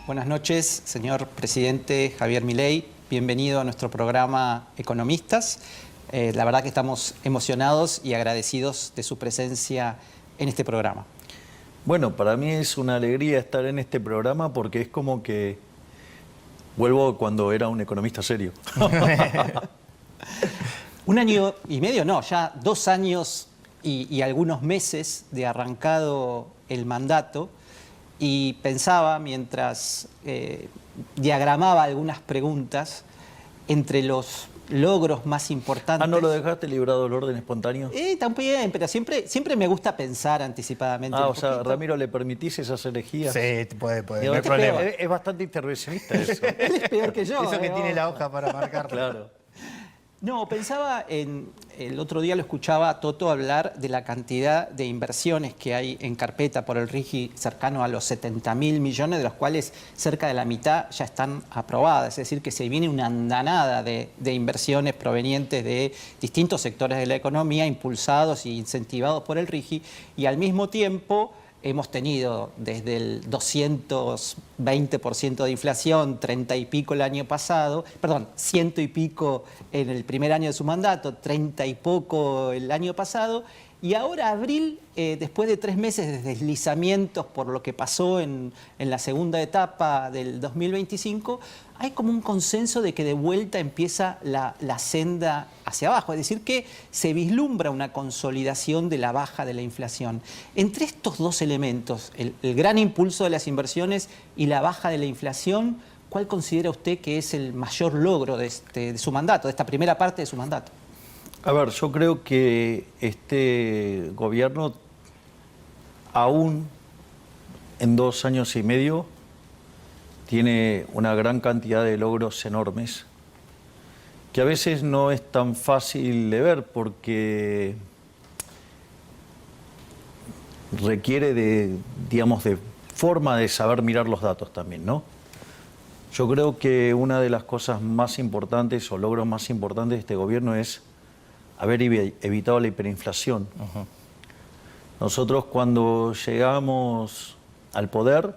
Buenas noches, señor presidente Javier Milei. Bienvenido a nuestro programa Economistas. La verdad que estamos emocionados y agradecidos de su presencia en este programa. Bueno, para mí es una alegría estar en este programa porque es como que vuelvo cuando era un economista serio. Un año y medio, no, ya 2 años y algunos meses de arrancado el mandato, y pensaba mientras diagramaba algunas preguntas entre los logros más importantes. Ah, ¿no lo dejaste librado del orden espontáneo? También, pero siempre me gusta pensar anticipadamente. Ah, o sea, Ramiro, ¿le permitís esas herejías? Sí, puede, Digo, no hay problema. Es bastante intervencionista eso. Él es peor que yo. Eso que tiene la hoja para marcar. Claro. No, pensaba el otro día lo escuchaba a Toto hablar de la cantidad de inversiones que hay en carpeta por el RIGI, cercano a los 70.000 millones, de los cuales cerca de la mitad ya están aprobadas. Es decir, que se viene una andanada de inversiones provenientes de distintos sectores de la economía, impulsados e incentivados por el RIGI, y al mismo tiempo hemos tenido desde el 220% de inflación, 30 y pico el año pasado, perdón, 100 y pico en el primer año de su mandato, 30 y poco el año pasado, y ahora abril, después de 3 meses de deslizamientos por lo que pasó en la segunda etapa del 2025, hay como un consenso de que de vuelta empieza la senda hacia abajo, es decir, que se vislumbra una consolidación de la baja de la inflación. Entre estos dos elementos, el gran impulso de las inversiones y la baja de la inflación, ¿cuál considera usted que es el mayor logro de su mandato, de esta primera parte de su mandato? A ver, yo creo que este gobierno, aún en 2 años y medio, tiene una gran cantidad de logros enormes, que a veces no es tan fácil de ver porque requiere de forma de saber mirar los datos también, ¿no? Yo creo que una de las cosas más importantes o logros más importantes de este gobierno es haber evitado la hiperinflación. Nosotros cuando llegamos al poder,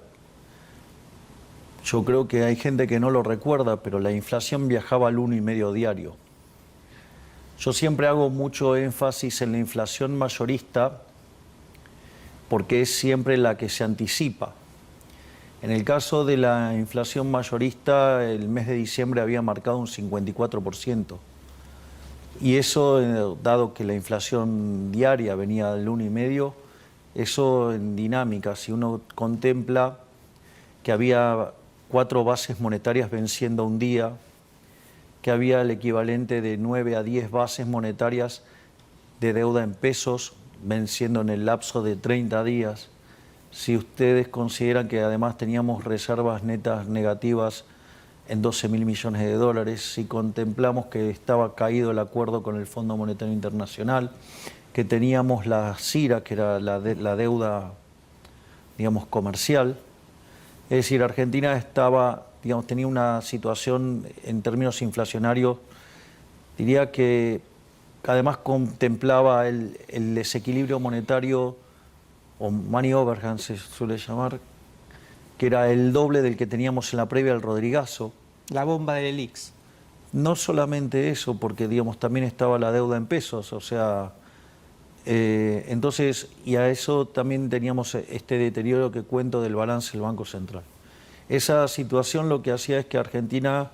yo creo que hay gente que no lo recuerda, pero la inflación viajaba al 1,5 diario. Yo siempre hago mucho énfasis en la inflación mayorista porque es siempre la que se anticipa. En el caso de la inflación mayorista, el mes de diciembre había marcado un 54%. Y eso, dado que la inflación diaria venía del 1,5, eso en dinámica, si uno contempla que había 4 bases monetarias venciendo un día, que había el equivalente de 9 a 10 bases monetarias de deuda en pesos venciendo en el lapso de 30 días, si ustedes consideran que además teníamos reservas netas negativas en 12.000 millones de dólares, si contemplamos que estaba caído el acuerdo con el Fondo Monetario Internacional, que teníamos la CIRA, que era la deuda, comercial. Es decir, Argentina tenía una situación en términos inflacionarios, diría que además contemplaba el desequilibrio monetario, o money overhang se suele llamar, que era el doble del que teníamos en la previa del Rodrigazo. La bomba del ELIX. No solamente eso, porque también estaba la deuda en pesos, o sea, entonces, y a eso también teníamos este deterioro que cuento del balance del Banco Central. Esa situación lo que hacía es que Argentina,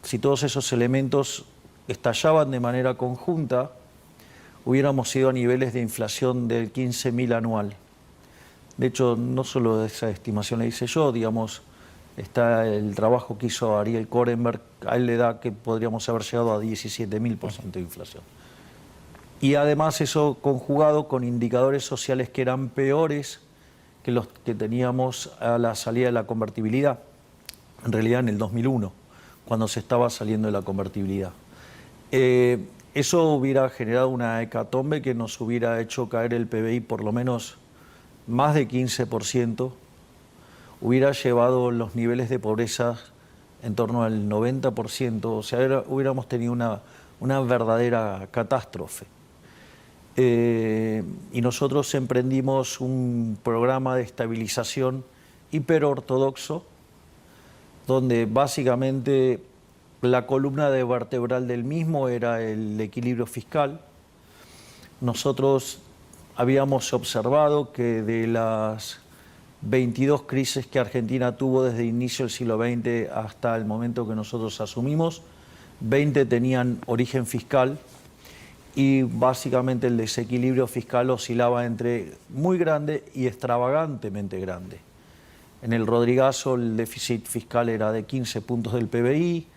si todos esos elementos estallaban de manera conjunta, hubiéramos ido a niveles de inflación del 15.000 anual. De hecho, no solo esa estimación la hice yo, está el trabajo que hizo Ariel Korenberg, a él le da que podríamos haber llegado a 17.000% de inflación. Y además eso conjugado con indicadores sociales que eran peores que los que teníamos a la salida de la convertibilidad, en realidad en el 2001, cuando se estaba saliendo de la convertibilidad. Eso hubiera generado una hecatombe que nos hubiera hecho caer el PBI por lo menos más de 15%, hubiera llevado los niveles de pobreza en torno al 90%, o sea, hubiéramos tenido una verdadera catástrofe. Y nosotros emprendimos un programa de estabilización hiperortodoxo donde básicamente la columna vertebral del mismo era el equilibrio fiscal. Nosotros habíamos observado que de las 22 crisis que Argentina tuvo desde el inicio del siglo XX hasta el momento que nosotros asumimos, 20 tenían origen fiscal y básicamente el desequilibrio fiscal oscilaba entre muy grande y extravagantemente grande. En el Rodrigazo el déficit fiscal era de 15 puntos del PBI,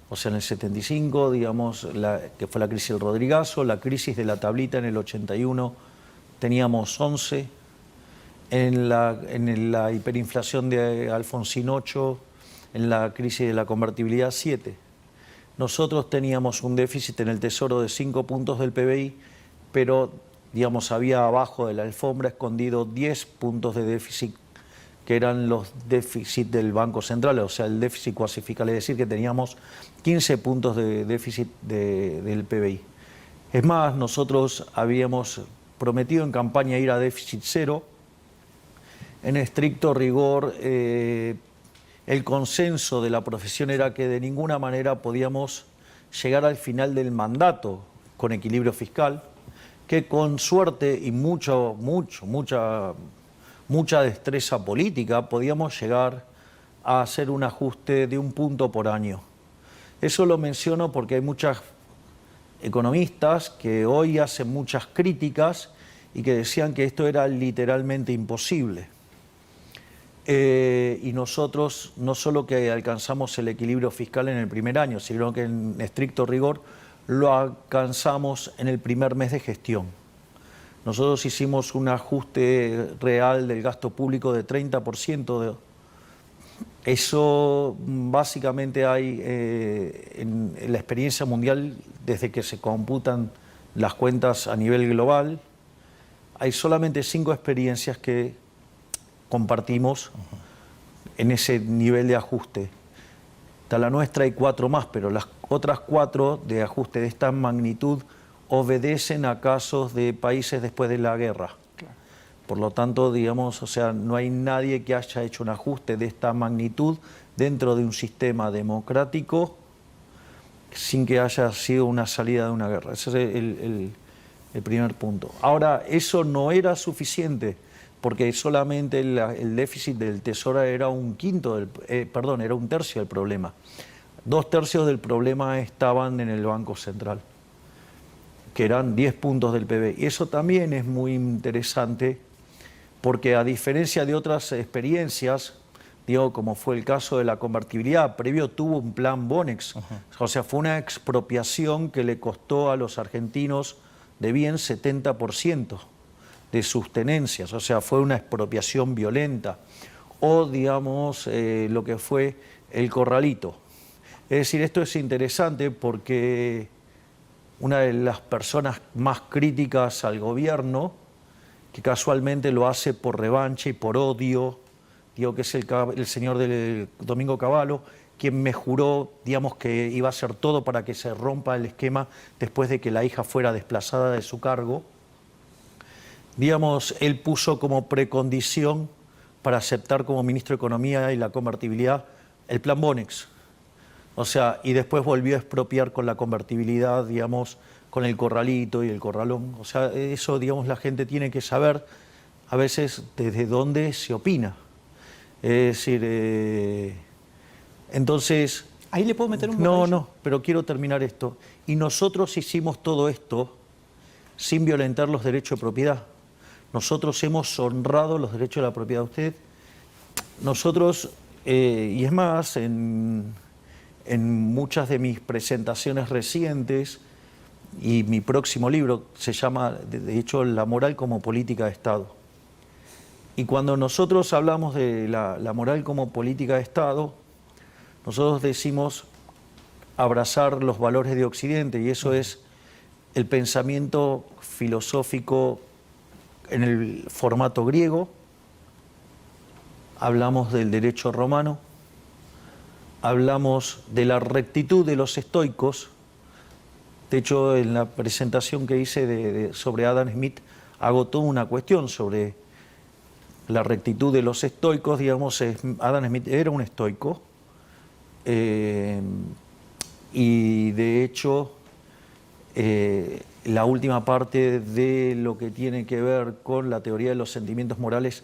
o sea, en el 75, digamos, que fue la crisis del Rodrigazo, la crisis de la tablita en el 81 teníamos 11, en la hiperinflación de Alfonsín 8, en la crisis de la convertibilidad 7. Nosotros teníamos un déficit en el Tesoro de 5 puntos del PBI, pero, digamos, había abajo de la alfombra escondido 10 puntos de déficit, que eran los déficits del Banco Central, o sea, el déficit cuasi fiscal, es decir, que teníamos 15 puntos de déficit del PBI. Es más, nosotros habíamos prometido en campaña ir a déficit cero. En estricto rigor, el consenso de la profesión era que de ninguna manera podíamos llegar al final del mandato con equilibrio fiscal, que con suerte y mucha destreza política podíamos llegar a hacer un ajuste de 1 punto por año. Eso lo menciono porque hay muchas economistas que hoy hacen muchas críticas y que decían que esto era literalmente imposible. Y nosotros no solo que alcanzamos el equilibrio fiscal en el primer año, sino que en estricto rigor lo alcanzamos en el primer mes de gestión. Nosotros hicimos un ajuste real del gasto público de 30%. Eso básicamente hay en la experiencia mundial, desde que se computan las cuentas a nivel global, hay solamente 5 experiencias que compartimos en ese nivel de ajuste. Está la nuestra y 4 más, pero las otras 4 de ajuste de esta magnitud obedecen a casos de países después de la guerra. Claro. Por lo tanto, digamos, o sea, no hay nadie que haya hecho un ajuste de esta magnitud dentro de un sistema democrático sin que haya sido una salida de una guerra. Ese es el primer punto. Ahora, eso no era suficiente, porque solamente el déficit del Tesoro era un tercio del problema. 2/3 del problema estaban en el Banco Central, que eran 10 puntos del PBI. Y eso también es muy interesante, porque a diferencia de otras experiencias, digo, como fue el caso de la convertibilidad, previo tuvo un plan Bonex, o sea, fue una expropiación que le costó a los argentinos de bien 70% de sus tenencias, o sea, fue una expropiación violenta, o digamos lo que fue el corralito. Es decir, esto es interesante porque una de las personas más críticas al gobierno, que casualmente lo hace por revancha y por odio, digo que es el señor del Domingo Cavallo, quien me juró, digamos, que iba a hacer todo para que se rompa el esquema después de que la hija fuera desplazada de su cargo. Digamos, él puso como precondición para aceptar como ministro de Economía y la convertibilidad el plan Bonex. O sea, y después volvió a expropiar con la convertibilidad, digamos, con el corralito y el corralón. O sea, eso, digamos, la gente tiene que saber a veces desde dónde se opina. Es decir, entonces... ¿Ahí le puedo meter un bocadillo? No, pero quiero terminar esto. Y nosotros hicimos todo esto sin violentar los derechos de propiedad. Nosotros hemos honrado los derechos de la propiedad de usted. Nosotros, y es más, en muchas de mis presentaciones recientes, y mi próximo libro se llama, de hecho, La moral como política de Estado. Y cuando nosotros hablamos de la moral como política de Estado, nosotros decimos abrazar los valores de Occidente, y eso es el pensamiento filosófico en el formato griego. Hablamos del derecho romano, hablamos de la rectitud de los estoicos. De hecho, en la presentación que hice sobre Adam Smith, hago toda una cuestión sobre la rectitud de los estoicos. Digamos, Adam Smith era un estoico, y de hecho, la última parte de lo que tiene que ver con la teoría de los sentimientos morales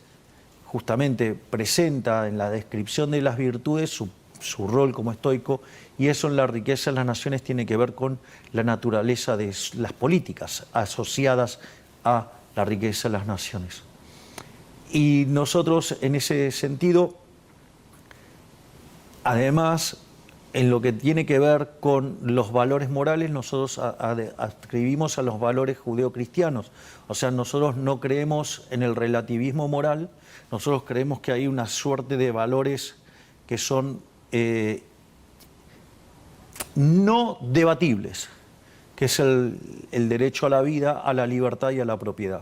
justamente presenta en la descripción de las virtudes su rol como estoico, y eso en la riqueza de las naciones tiene que ver con la naturaleza de las políticas asociadas a la riqueza de las naciones. Y nosotros en ese sentido, además, en lo que tiene que ver con los valores morales, nosotros adscribimos a los valores judeocristianos. O sea, nosotros no creemos en el relativismo moral, nosotros creemos que hay una suerte de valores que son no debatibles, que es el derecho a la vida, a la libertad y a la propiedad.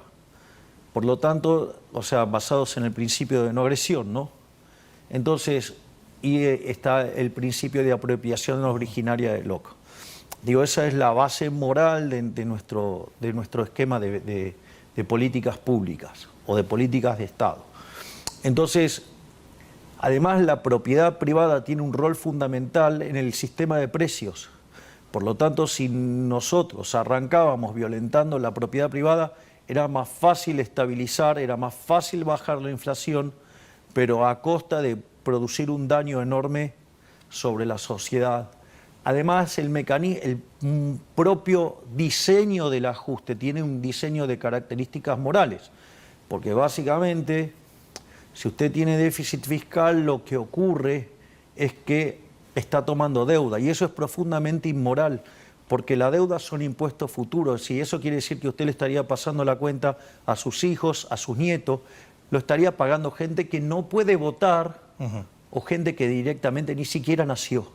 Por lo tanto, o sea, basados en el principio de no agresión, ¿no? Entonces, y está el principio de apropiación originaria de Locke. Digo, esa es la base moral de nuestro esquema de políticas públicas o de políticas de Estado. Entonces, además, la propiedad privada tiene un rol fundamental en el sistema de precios. Por lo tanto, si nosotros arrancábamos violentando la propiedad privada, era más fácil estabilizar, era más fácil bajar la inflación, pero a costa de producir un daño enorme sobre la sociedad. Además, el propio diseño del ajuste tiene un diseño de características morales, porque básicamente, si usted tiene déficit fiscal, lo que ocurre es que está tomando deuda, y eso es profundamente inmoral, porque la deuda son impuestos futuros, y eso quiere decir que usted le estaría pasando la cuenta a sus hijos, a sus nietos, lo estaría pagando gente que no puede votar, o gente que directamente ni siquiera nació.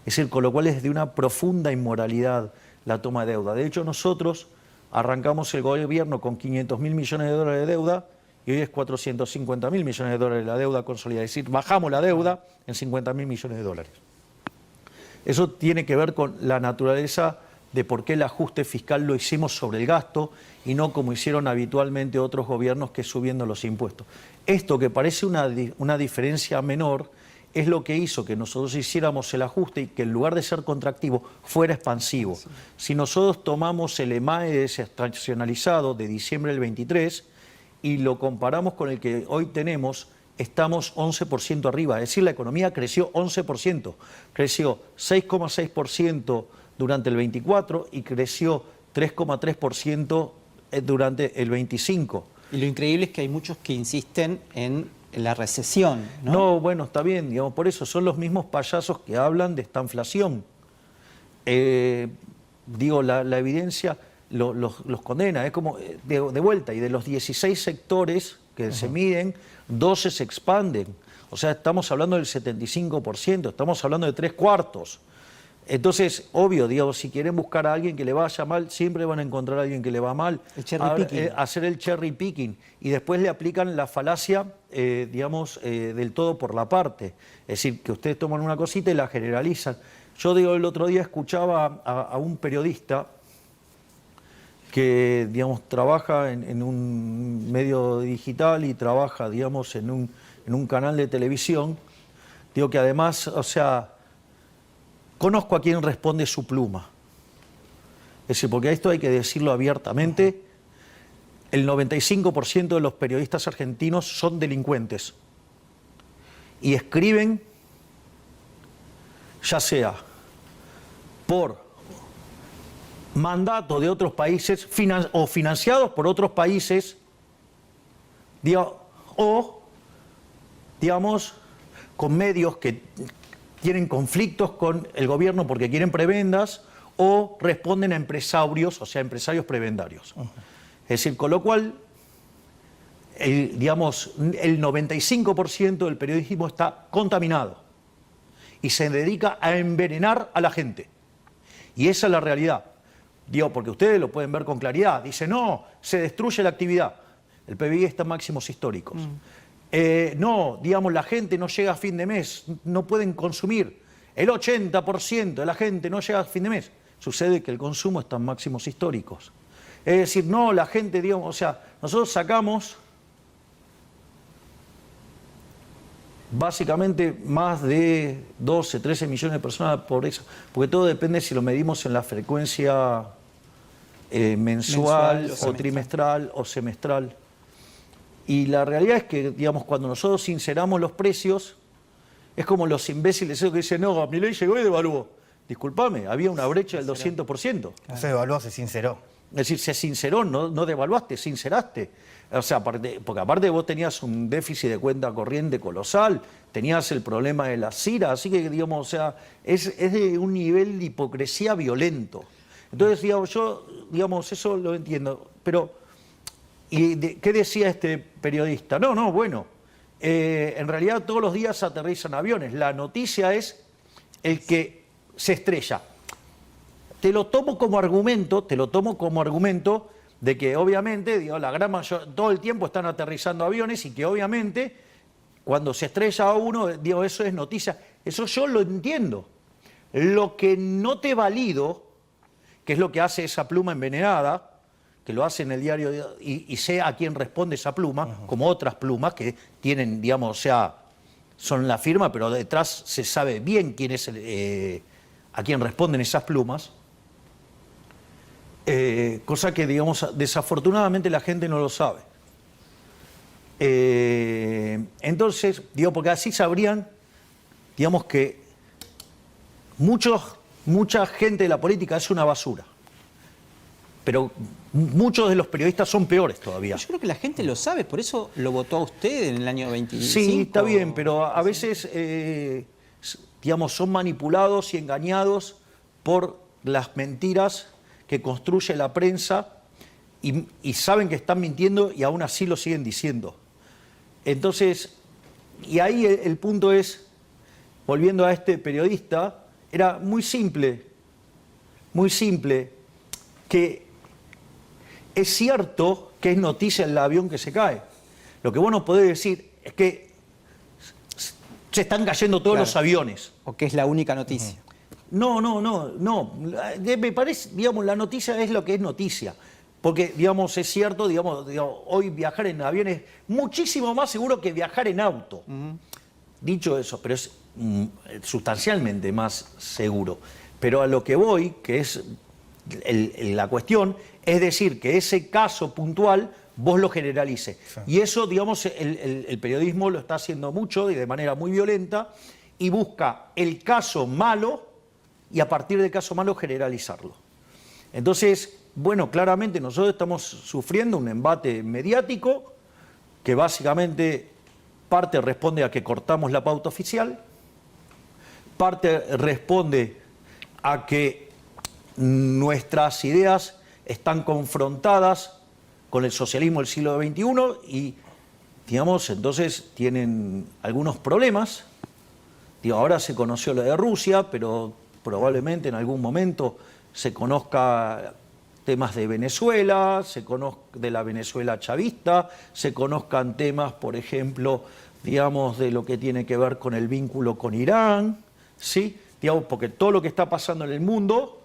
Es decir, con lo cual es de una profunda inmoralidad la toma de deuda. De hecho, nosotros arrancamos el gobierno con 500.000 millones de dólares de deuda, y hoy es 450.000 millones de dólares la deuda consolidada. Es decir, bajamos la deuda en 50.000 millones de dólares. Eso tiene que ver con la naturaleza de por qué el ajuste fiscal lo hicimos sobre el gasto y no como hicieron habitualmente otros gobiernos, que subiendo los impuestos. Esto, que parece una diferencia menor, es lo que hizo que nosotros hiciéramos el ajuste y que en lugar de ser contractivo fuera expansivo. Sí. Si nosotros tomamos el EMAE desestacionalizado de diciembre del 23 y lo comparamos con el que hoy tenemos, estamos 11% arriba, es decir, la economía creció 11%, creció 6,6% durante el 24 y creció 3,3% durante el 25. Y lo increíble es que hay muchos que insisten en la recesión, ¿no? No, bueno, está bien, digamos, por eso son los mismos payasos que hablan de esta inflación. Digo, la evidencia los condena, es como de vuelta, y de los 16 sectores que se miden, 12 se expanden. O sea, estamos hablando del 75%, estamos hablando de 3/4. Entonces, obvio, digamos, si quieren buscar a alguien que le vaya mal, siempre van a encontrar a alguien que le va mal. El cherry picking. Hacer el cherry picking. Y después le aplican la falacia, digamos, del todo por la parte. Es decir, que ustedes toman una cosita y la generalizan. Yo digo, el otro día escuchaba a un periodista que, digamos, trabaja en un medio digital y trabaja, digamos, en un canal de televisión. Digo que además, o sea, conozco a quien responde su pluma. Es decir, porque a esto hay que decirlo abiertamente, el 95% de los periodistas argentinos son delincuentes y escriben, ya sea por mandato de otros países o financiados por otros países, o, digamos, con medios que tienen conflictos con el gobierno porque quieren prebendas, o responden a empresarios, o sea, empresarios prebendarios. Es decir, con lo cual, digamos, el 95% del periodismo está contaminado y se dedica a envenenar a la gente. Y esa es la realidad. Digo, porque ustedes lo pueden ver con claridad. Dicen, no, se destruye la actividad. El PBI está en máximos históricos. No, digamos, la gente no llega a fin de mes, no pueden consumir. El 80% de la gente no llega a fin de mes. Sucede que el consumo está en máximos históricos. Es decir, no, la gente, digamos, o sea, nosotros sacamos básicamente más de 12, 13 millones de personas por eso, porque todo depende si lo medimos en la frecuencia mensual o trimestral o semestral. Y la realidad es que, digamos, cuando nosotros sinceramos los precios, es como los imbéciles esos que dicen, no, Milei llegó y devaluó. Disculpame, había una brecha del 200%. No se devaluó, se sinceró. Es decir, se sinceró, no devaluaste, sinceraste. O sea, porque aparte vos tenías un déficit de cuenta corriente colosal, tenías el problema de la CIRA, así que, digamos, o sea, es de un nivel de hipocresía violento. Entonces, digamos, yo, digamos, eso lo entiendo. Pero, ¿qué decía este periodista? No, bueno, en realidad todos los días aterrizan aviones. La noticia es el que se estrella. Te lo tomo como argumento de que obviamente, digo, la gran mayoría, todo el tiempo están aterrizando aviones y que obviamente cuando se estrella uno, digo, eso es noticia. Eso yo lo entiendo. Lo que no te valido, que es lo que hace esa pluma envenenada, que lo hace en el diario y sé a quién responde esa pluma, como otras plumas que tienen, digamos, o sea, son la firma, pero detrás se sabe bien quién es a quién responden esas plumas. Cosa que, digamos, desafortunadamente la gente no lo sabe. Entonces, digo, porque así sabrían, digamos, que mucha gente de la política es una basura. Pero muchos de los periodistas son peores todavía. Yo creo que la gente lo sabe, por eso lo votó a usted en el año 25. Sí, está bien, pero a veces, digamos, son manipulados y engañados por las mentiras que construye la prensa y saben que están mintiendo y aún así lo siguen diciendo. Entonces, y ahí el punto es, volviendo a este periodista, era muy simple, que es cierto que es noticia el avión que se cae. Lo que vos no podés decir es que se están cayendo todos los aviones. O que es la única noticia. No. Me parece, digamos, la noticia es lo que es noticia. Porque, digamos, es cierto, digamos, hoy viajar en avión es muchísimo más seguro que viajar en auto. Dicho eso, pero es sustancialmente más seguro. Pero a lo que voy, que es la cuestión, es decir, que ese caso puntual vos lo generalices. Sí. Y eso, digamos, el periodismo lo está haciendo mucho y de manera muy violenta y busca el caso malo y a partir del caso malo generalizarlo. Entonces, bueno, claramente nosotros estamos sufriendo un embate mediático que básicamente parte responde a que cortamos la pauta oficial, parte responde a que nuestras ideas están confrontadas con el socialismo del siglo XXI y, digamos, entonces tienen algunos problemas. Digo, ahora se conoció lo de Rusia, pero probablemente en algún momento se conozca temas de Venezuela, se conozca de la Venezuela chavista, se conozcan temas, por ejemplo, digamos, de lo que tiene que ver con el vínculo con Irán, ¿sí? Digamos, porque todo lo que está pasando en el mundo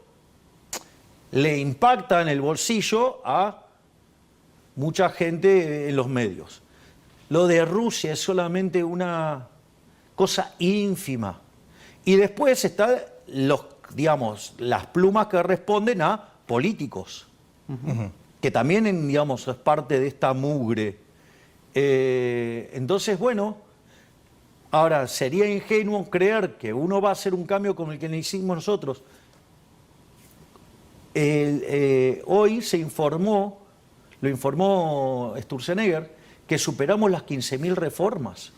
le impacta en el bolsillo a mucha gente en los medios. Lo de Rusia es solamente una cosa ínfima. Y después están digamos, las plumas que responden a políticos, que también, digamos, es parte de esta mugre. Entonces, bueno, ahora sería ingenuo creer que uno va a hacer un cambio como el que le hicimos nosotros. Hoy se informó, lo informó Sturzenegger, que superamos las 15.000 reformas.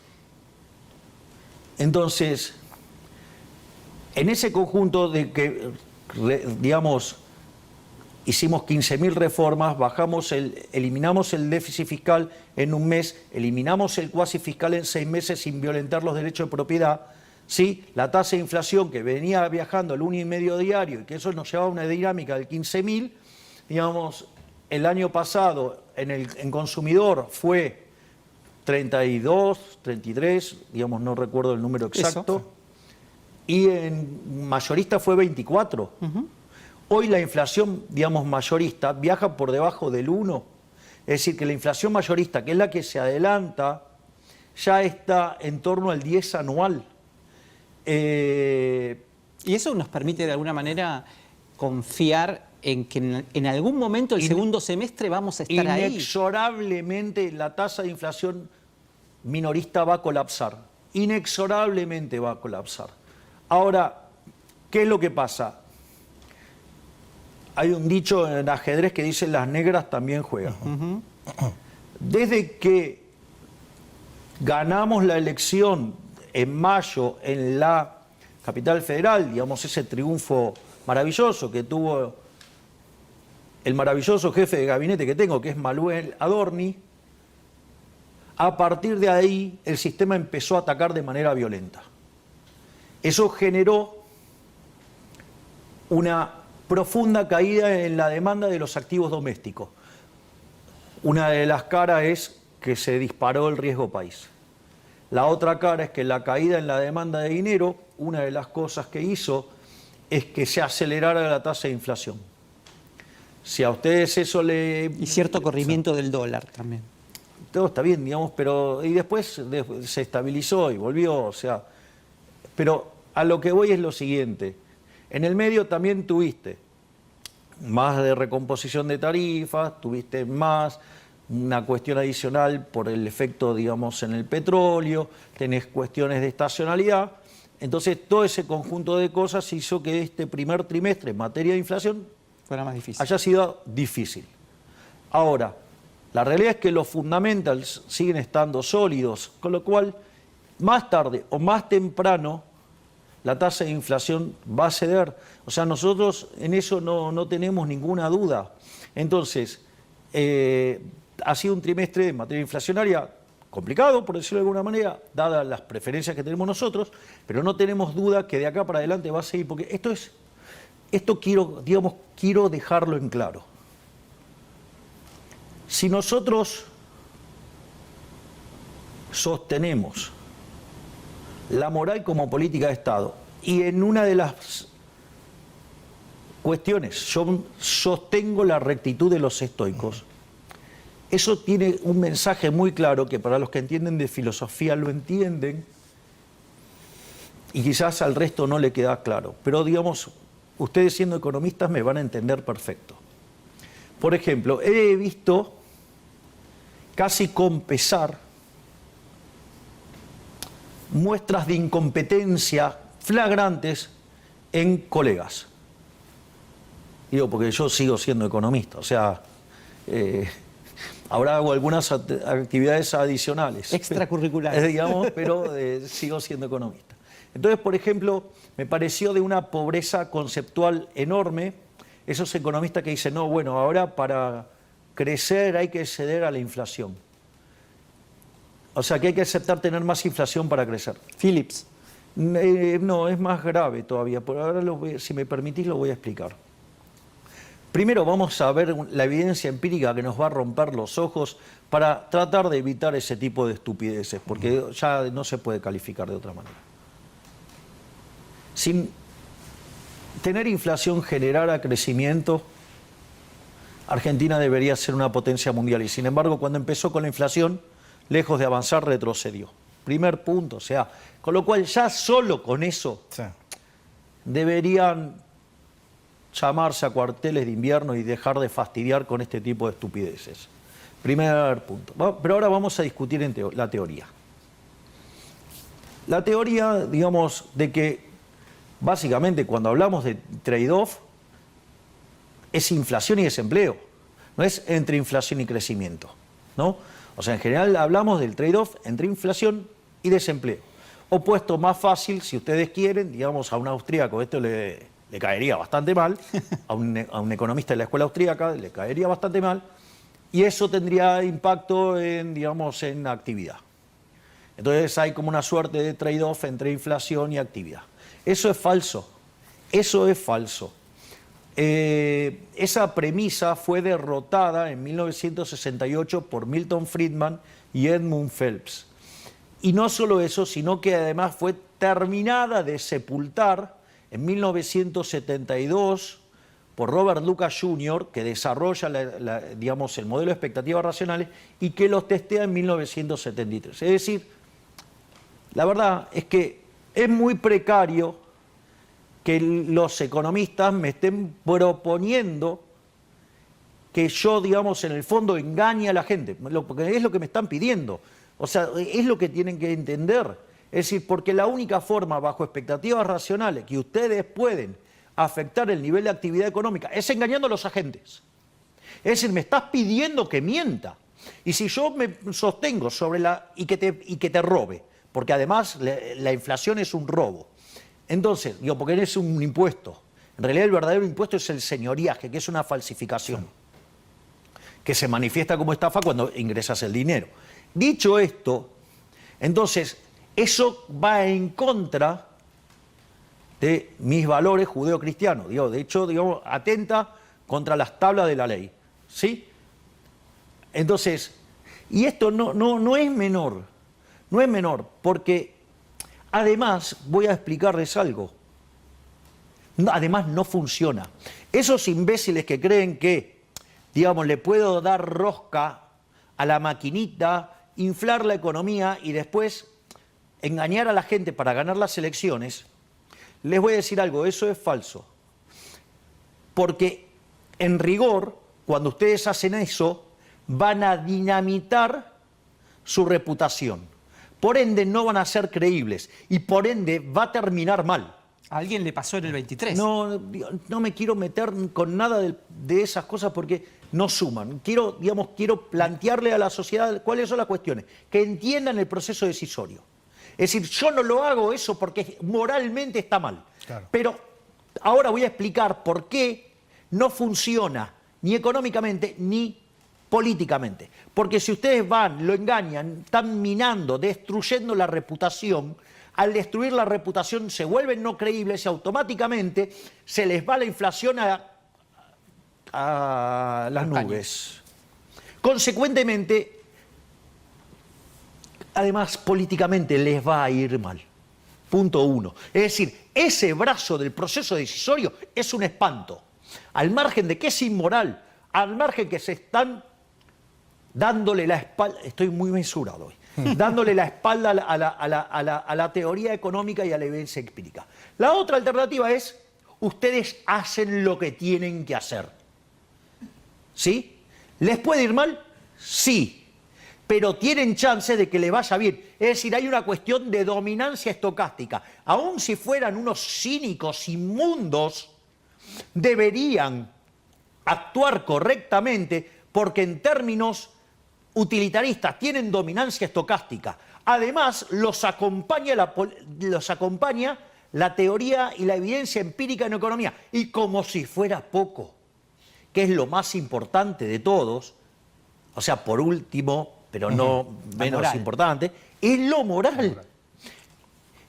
Entonces, en ese conjunto de que, digamos, hicimos 15.000 reformas, eliminamos el déficit fiscal en un mes, eliminamos el cuasi fiscal en 6 meses sin violentar los derechos de propiedad, ¿sí? La tasa de inflación que venía viajando al 1,5 diario y que eso nos llevaba a una dinámica del 15.000, digamos, el año pasado en consumidor fue 32, 33, digamos, no recuerdo el número exacto, eso. Y en mayorista fue 24. Hoy la inflación, digamos, mayorista viaja por debajo del 1. Es decir, que la inflación mayorista, que es la que se adelanta, ya está en torno al 10 anual. Y eso nos permite de alguna manera confiar en que en algún momento el segundo semestre vamos a estar ahí. Inexorablemente la tasa de inflación minorista va a colapsar. Inexorablemente va a colapsar. Ahora, ¿qué es lo que pasa? Hay un dicho en ajedrez que dice las negras también juegan. Desde que ganamos la elección en mayo en la capital federal, digamos, ese triunfo maravilloso que tuvo el maravilloso jefe de gabinete que tengo, que es Manuel Adorni, a partir de ahí el sistema empezó a atacar de manera violenta. Eso generó una profunda caída en la demanda de los activos domésticos. Una de las caras es que se disparó el riesgo país. La otra cara es que la caída en la demanda de dinero, una de las cosas que hizo es que se acelerara la tasa de inflación. Si a ustedes eso le... Y cierto corrimiento del dólar también. Todo está bien, digamos, pero... Y después se estabilizó y volvió, o sea... Pero a lo que voy es lo siguiente. En el medio también tuviste más de recomposición de tarifas, tuviste más una cuestión adicional por el efecto, digamos, en el petróleo, tenés cuestiones de estacionalidad. Entonces, todo ese conjunto de cosas hizo que este primer trimestre en materia de inflación fuera más difícil. haya sido difícil. Ahora, la realidad es que los fundamentals siguen estando sólidos, con lo cual, más tarde o más temprano, la tasa de inflación va a ceder. O sea, nosotros en eso no tenemos ninguna duda. Entonces, ha sido un trimestre en materia inflacionaria complicado, por decirlo de alguna manera, dadas las preferencias que tenemos nosotros, pero no tenemos duda que de acá para adelante va a seguir, porque esto quiero dejarlo en claro. Si nosotros sostenemos la moral como política de Estado, y en una de las cuestiones yo sostengo la rectitud de los estoicos, eso tiene un mensaje muy claro que para los que entienden de filosofía lo entienden y quizás al resto no le queda claro, pero digamos, ustedes siendo economistas me van a entender perfecto. Por ejemplo, he visto casi con pesar muestras de incompetencia flagrantes en colegas. Digo, porque yo sigo siendo economista, o sea, ahora hago algunas actividades adicionales. Extracurriculares. Digamos, pero sigo siendo economista. Entonces, por ejemplo, me pareció de una pobreza conceptual enorme esos economistas que dicen, no, bueno, ahora para crecer hay que ceder a la inflación. O sea, que hay que aceptar tener más inflación para crecer. Phillips. No, es más grave todavía. Por ahora, si me permitís, lo voy a explicar. Primero vamos a ver la evidencia empírica que nos va a romper los ojos para tratar de evitar ese tipo de estupideces, porque ya no se puede calificar de otra manera. Sin tener inflación generara crecimiento, Argentina debería ser una potencia mundial y sin embargo cuando empezó con la inflación, lejos de avanzar, retrocedió. Primer punto, o sea, con lo cual ya solo con eso deberían llamarse a cuarteles de invierno y dejar de fastidiar con este tipo de estupideces. Primer punto. Pero ahora vamos a discutir la teoría. La teoría, digamos, de que básicamente cuando hablamos de trade-off es inflación y desempleo, no es entre inflación y crecimiento, ¿no? O sea, en general hablamos del trade-off entre inflación y desempleo. Opuesto más fácil, si ustedes quieren, digamos, a un austríaco, esto le caería bastante mal, a un economista de la escuela austríaca le caería bastante mal, y eso tendría impacto en, digamos, en actividad. Entonces hay como una suerte de trade-off entre inflación y actividad. Eso es falso, eso es falso. Esa premisa fue derrotada en 1968 por Milton Friedman y Edmund Phelps. Y no solo eso, sino que además fue terminada de sepultar en 1972 por Robert Lucas Jr., que desarrolla digamos, el modelo de expectativas racionales y que los testea en 1973. Es decir, la verdad es que es muy precario que los economistas me estén proponiendo que yo, digamos, en el fondo engañe a la gente, porque es lo que me están pidiendo. O sea, es lo que tienen que entender. Es decir, porque la única forma, bajo expectativas racionales, que ustedes pueden afectar el nivel de actividad económica es engañando a los agentes. Es decir, me estás pidiendo que mienta. Y si yo me sostengo sobre y que te robe, porque además la inflación es un robo. Entonces, digo, porque es un impuesto. En realidad el verdadero impuesto es el señoriaje, que es una falsificación, que se manifiesta como estafa cuando ingresas el dinero. Dicho esto, entonces, eso va en contra de mis valores judeocristianos. De hecho, digamos, atenta contra las tablas de la ley. ¿Sí? Entonces, y esto no es menor. No es menor, porque además, voy a explicarles algo. Además, no funciona. Esos imbéciles que creen que, digamos, le puedo dar rosca a la maquinita, inflar la economía y después engañar a la gente para ganar las elecciones, les voy a decir algo, eso es falso. Porque en rigor, cuando ustedes hacen eso, van a dinamitar su reputación. Por ende, no van a ser creíbles y por ende va a terminar mal. ¿A alguien le pasó en el 23? No me quiero meter con nada de esas cosas porque no suman. Quiero plantearle a la sociedad cuáles son las cuestiones, que entiendan el proceso decisorio. Es decir, yo no lo hago eso porque moralmente está mal. Claro. Pero ahora voy a explicar por qué no funciona ni económicamente ni políticamente. Porque si ustedes van, lo engañan, están minando, destruyendo la reputación, al destruir la reputación se vuelven no creíbles y automáticamente se les va la inflación a las nubes. Consecuentemente, además políticamente les va a ir mal. Punto uno. Es decir, ese brazo del proceso decisorio es un espanto. Al margen de que es inmoral, al margen que se están dándole la espalda, estoy muy mesurado hoy, dándole la espalda a la teoría económica y a la evidencia empírica. La otra alternativa es, ustedes hacen lo que tienen que hacer. ¿Sí? ¿Les puede ir mal? Sí. Pero tienen chance de que le vaya bien. Es decir, hay una cuestión de dominancia estocástica. Aun si fueran unos cínicos inmundos, deberían actuar correctamente porque en términos utilitaristas tienen dominancia estocástica. Además, los acompaña la teoría y la evidencia empírica en economía. Y como si fuera poco, que es lo más importante de todos, o sea, por último, pero no menos importante, es lo moral.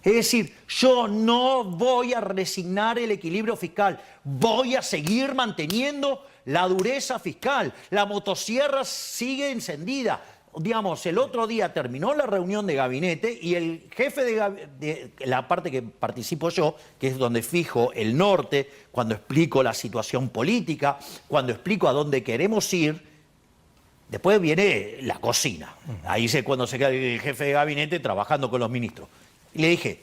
Es decir, yo no voy a resignar el equilibrio fiscal, voy a seguir manteniendo la dureza fiscal. La motosierra sigue encendida. Digamos, el otro día terminó la reunión de gabinete y el jefe de la parte que participo yo, que es donde fijo el norte, cuando explico la situación política, cuando explico a dónde queremos ir, después viene la cocina. Ahí es cuando se queda el jefe de gabinete trabajando con los ministros. Y le dije,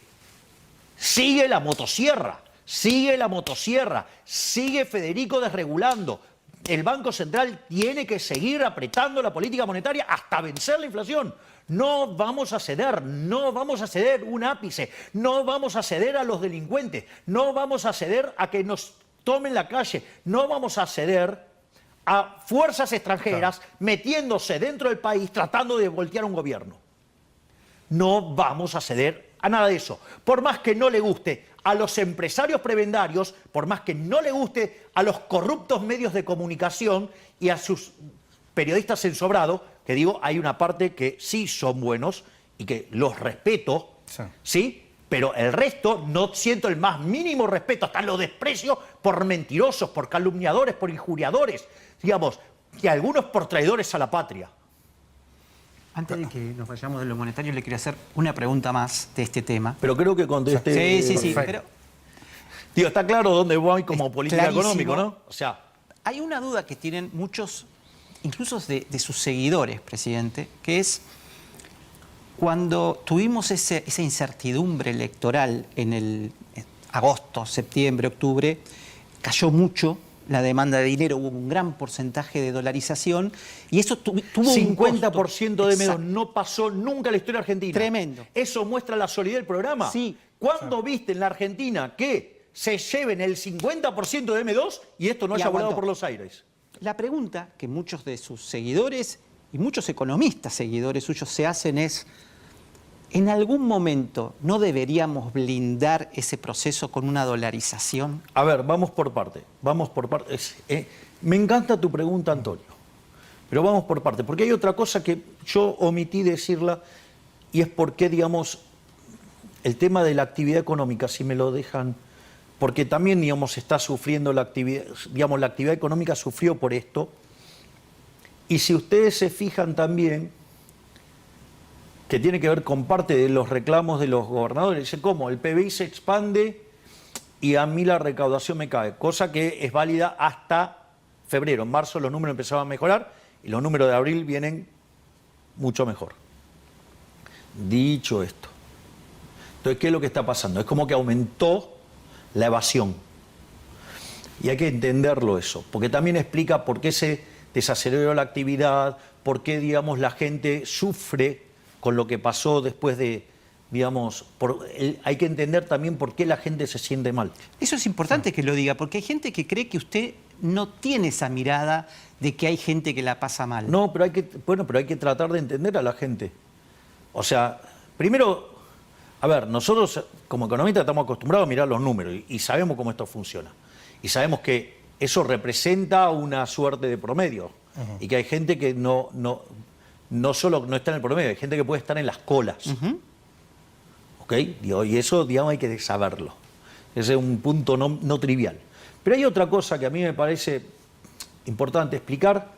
sigue la motosierra, sigue Federico desregulando. El Banco Central tiene que seguir apretando la política monetaria hasta vencer la inflación. No vamos a ceder un ápice, no vamos a ceder a los delincuentes, no vamos a ceder a que nos tomen la calle, no vamos a ceder a fuerzas extranjeras metiéndose dentro del país tratando de voltear un gobierno. No vamos a ceder a nada de eso. Por más que no le guste a los empresarios prebendarios, por más que no le guste a los corruptos medios de comunicación y a sus periodistas ensobrados, que digo, hay una parte que sí son buenos y que los respeto, ¿sí? Pero el resto no siento el más mínimo respeto, hasta lo desprecio por mentirosos, por calumniadores, por injuriadores, digamos, y algunos por traidores a la patria. Antes de que nos vayamos de lo monetario, le quería hacer una pregunta más de este tema. Pero creo que contesté. Sí. Pero, digo, está claro dónde voy como política económica, ¿no? O sea, hay una duda que tienen muchos, incluso de sus seguidores, presidente, que es cuando tuvimos esa incertidumbre electoral en agosto, septiembre, octubre, cayó mucho la demanda de dinero, hubo un gran porcentaje de dolarización y eso tuvo un costo. 50% de M2 no pasó nunca en la historia argentina. Tremendo. ¿Eso muestra la solidez del programa? Sí. ¿Cuándo viste en la Argentina que se lleven el 50% de M2 y esto no haya volado por los aires? La pregunta que muchos de sus seguidores y muchos economistas seguidores suyos se hacen es, ¿en algún momento no deberíamos blindar ese proceso con una dolarización? A ver, vamos por parte. Me encanta tu pregunta, Antonio, pero vamos por parte, porque hay otra cosa que yo omití decirla y es por qué, digamos, el tema de la actividad económica, si me lo dejan, porque también, digamos, está sufriendo la actividad, digamos, la actividad económica sufrió por esto, y si ustedes se fijan también, que tiene que ver con parte de los reclamos de los gobernadores. Dice, ¿cómo? El PBI se expande y a mí la recaudación me cae, cosa que es válida hasta febrero. En marzo los números empezaban a mejorar y los números de abril vienen mucho mejor. Dicho esto, entonces, ¿qué es lo que está pasando? Es como que aumentó la evasión. Y hay que entenderlo eso, porque también explica por qué se desaceleró la actividad, por qué, digamos, la gente sufre con lo que pasó después de, digamos, hay que entender también por qué la gente se siente mal. Eso es importante que lo diga, porque hay gente que cree que usted no tiene esa mirada de que hay gente que la pasa mal. No, pero hay que tratar de entender a la gente. O sea, primero, a ver, nosotros como economistas estamos acostumbrados a mirar los números y sabemos cómo esto funciona. Y sabemos que eso representa una suerte de promedio. Y que hay gente que no solo no está en el promedio, hay gente que puede estar en las colas. ¿Ok? Y eso, digamos, hay que saberlo. Ese es un punto no trivial. Pero hay otra cosa que a mí me parece importante explicar,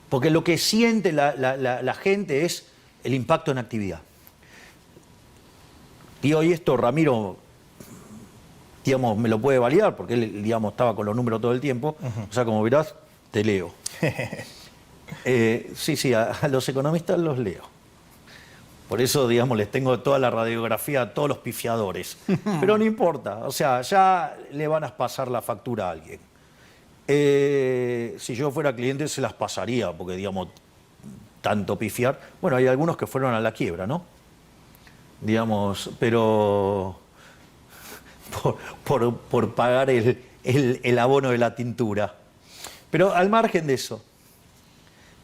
porque lo que siente la gente es el impacto en actividad. Y esto Ramiro, digamos, me lo puede validar, porque él, digamos, estaba con los números todo el tiempo. O sea, como verás, te leo. Sí, a los economistas los leo. Por eso, digamos, les tengo toda la radiografía a todos los pifiadores. Pero no importa, o sea, ya le van a pasar la factura a alguien. Si yo fuera cliente se las pasaría, porque, digamos, tanto pifiar. Bueno, hay algunos que fueron a la quiebra, ¿no? Digamos, pero por pagar el abono de la tintura. Pero al margen de eso,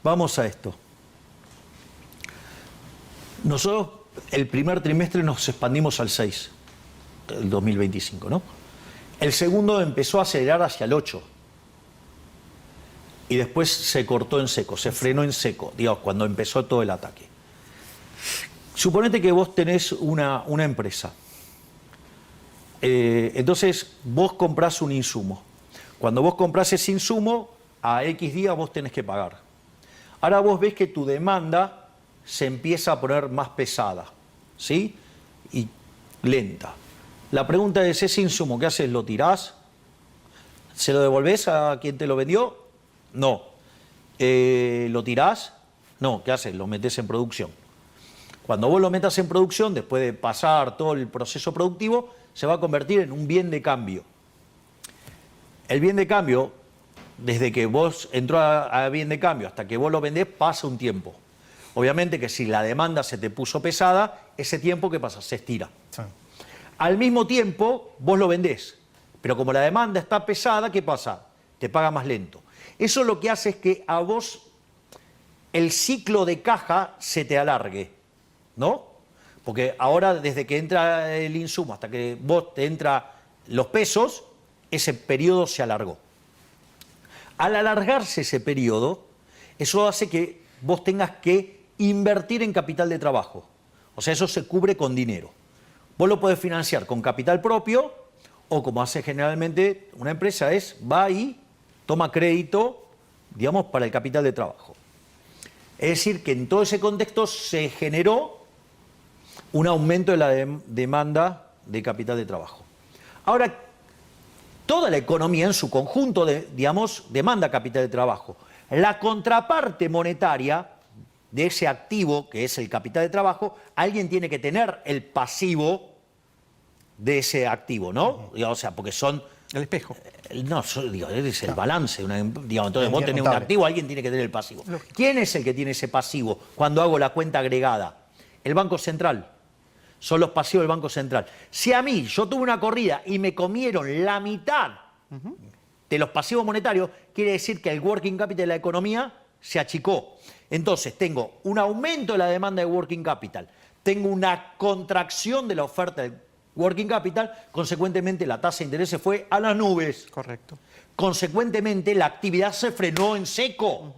vamos a esto. Nosotros el primer trimestre nos expandimos al 6, el 2025, ¿no? El segundo empezó a acelerar hacia el 8. Y después se cortó en seco, se frenó en seco, digamos, cuando empezó todo el ataque. Suponete que vos tenés una empresa. Entonces vos comprás un insumo. Cuando vos comprás ese insumo, a X días vos tenés que pagar. Ahora vos ves que tu demanda se empieza a poner más pesada, ¿sí? Y lenta. La pregunta es, ¿ese insumo qué haces? ¿Lo tirás? ¿Se lo devolvés a quien te lo vendió? No. ¿Lo tirás? No. ¿Qué haces? Lo metés en producción. Cuando vos lo metas en producción, después de pasar todo el proceso productivo, se va a convertir en un bien de cambio. El bien de cambio, desde que vos entró a bien de cambio hasta que vos lo vendés, pasa un tiempo. Obviamente que si la demanda se te puso pesada, ese tiempo, ¿qué pasa? Se estira. Sí. Al mismo tiempo, vos lo vendés. Pero como la demanda está pesada, ¿qué pasa? Te paga más lento. Eso lo que hace es que a vos el ciclo de caja se te alargue, ¿no? Porque ahora, desde que entra el insumo hasta que vos te entra los pesos, ese periodo se alargó. Al alargarse ese periodo, eso hace que vos tengas que invertir en capital de trabajo. O sea, eso se cubre con dinero. Vos lo podés financiar con capital propio o, como hace generalmente una empresa, va y toma crédito, digamos, para el capital de trabajo. Es decir, que en todo ese contexto se generó un aumento de la demanda de capital de trabajo. Ahora, toda la economía en su conjunto, digamos, demanda capital de trabajo. La contraparte monetaria, de ese activo, que es el capital de trabajo, alguien tiene que tener el pasivo de ese activo, ¿no? O sea, porque son... El espejo. No, digo, es el balance. Digamos, entonces vos tenés un Contable. activo, alguien tiene que tener el pasivo. ¿Quién es el que tiene ese pasivo cuando hago la cuenta agregada? El Banco Central. Son los pasivos del Banco Central. Si a mí, yo tuve una corrida y me comieron la mitad de los pasivos monetarios, quiere decir que el working capital de la economía se achicó. Entonces tengo un aumento de la demanda de working capital, tengo una contracción de la oferta de working capital, consecuentemente la tasa de interés se fue a las nubes. Correcto. Consecuentemente la actividad se frenó en seco.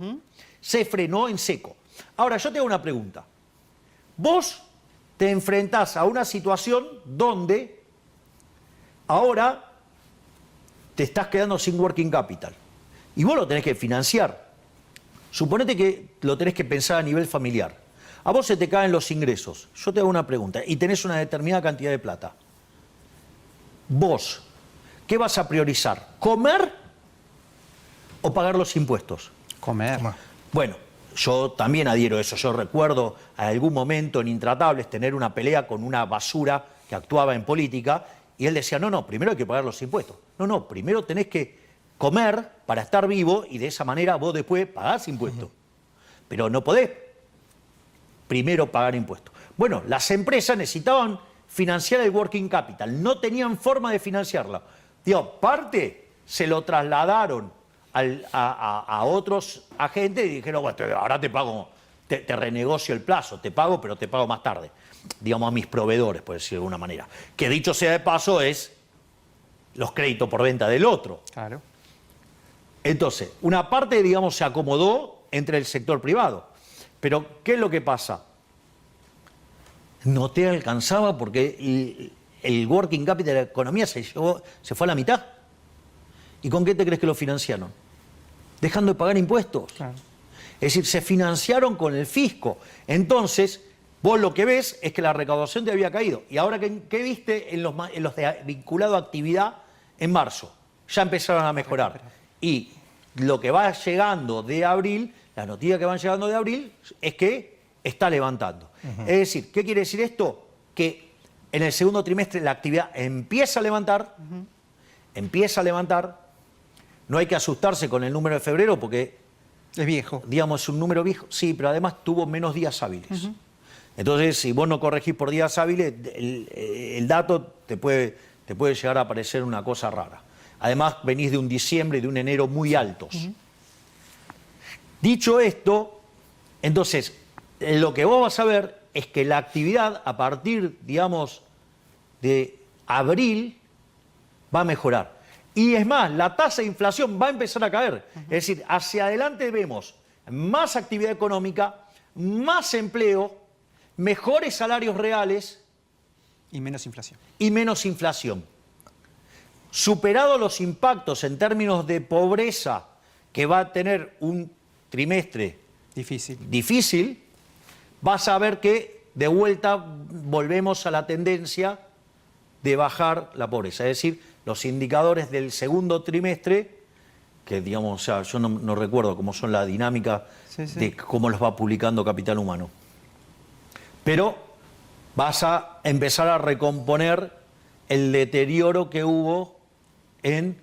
Se frenó en seco. Ahora yo te hago una pregunta. Vos te enfrentás a una situación donde ahora te estás quedando sin working capital y vos lo tenés que financiar. Suponete que lo tenés que pensar a nivel familiar. A vos se te caen los ingresos. Yo te hago una pregunta y tenés una determinada cantidad de plata. Vos, ¿qué vas a priorizar? ¿Comer o pagar los impuestos? Comer. Bueno, yo también adhiero a eso. Yo recuerdo a algún momento en Intratables tener una pelea con una basura que actuaba en política y él decía, no, primero hay que pagar los impuestos. No, primero tenés que comer para estar vivo y de esa manera vos después pagás impuestos. Pero no podés primero pagar impuestos. Bueno, las empresas necesitaban financiar el working capital, no tenían forma de financiarla. Digo, parte se lo trasladaron a otros agentes y dijeron, bueno, ahora te pago, te renegocio el plazo, te pago, pero te pago más tarde. Digamos, a mis proveedores, por decirlo de alguna manera. Que dicho sea de paso, es los créditos por venta del otro. Claro. Entonces, una parte, digamos, se acomodó entre el sector privado. Pero, ¿qué es lo que pasa? No te alcanzaba porque el working capital de la economía se fue a la mitad. ¿Y con qué te crees que lo financiaron? Dejando de pagar impuestos. Claro. Es decir, se financiaron con el fisco. Entonces, vos lo que ves es que la recaudación te había caído. ¿Y ahora qué viste en los vinculados a actividad en marzo? Ya empezaron a mejorar. Y lo que va llegando de abril, las noticias que van llegando de abril, es que está levantando. Es decir, ¿qué quiere decir esto? Que en el segundo trimestre la actividad empieza a levantar, no hay que asustarse con el número de febrero porque, Es viejo. digamos, es un número viejo, sí, pero además tuvo menos días hábiles. Entonces, si vos no corregís por días hábiles, el dato te puede llegar a parecer una cosa rara. Además, venís de un diciembre y de un enero muy altos. Dicho esto, entonces, lo que vos vas a ver es que la actividad a partir, digamos, de abril va a mejorar. Y es más, la tasa de inflación va a empezar a caer. Es decir, hacia adelante vemos más actividad económica, más empleo, mejores salarios reales Y menos inflación. y menos inflación. Superados los impactos en términos de pobreza que va a tener un trimestre difícil, vas a ver que de vuelta volvemos a la tendencia de bajar la pobreza. Es decir, los indicadores del segundo trimestre, que digamos, o sea, yo no recuerdo cómo son la dinámica de cómo los va publicando Capital Humano. Pero vas a empezar a recomponer el deterioro que hubo en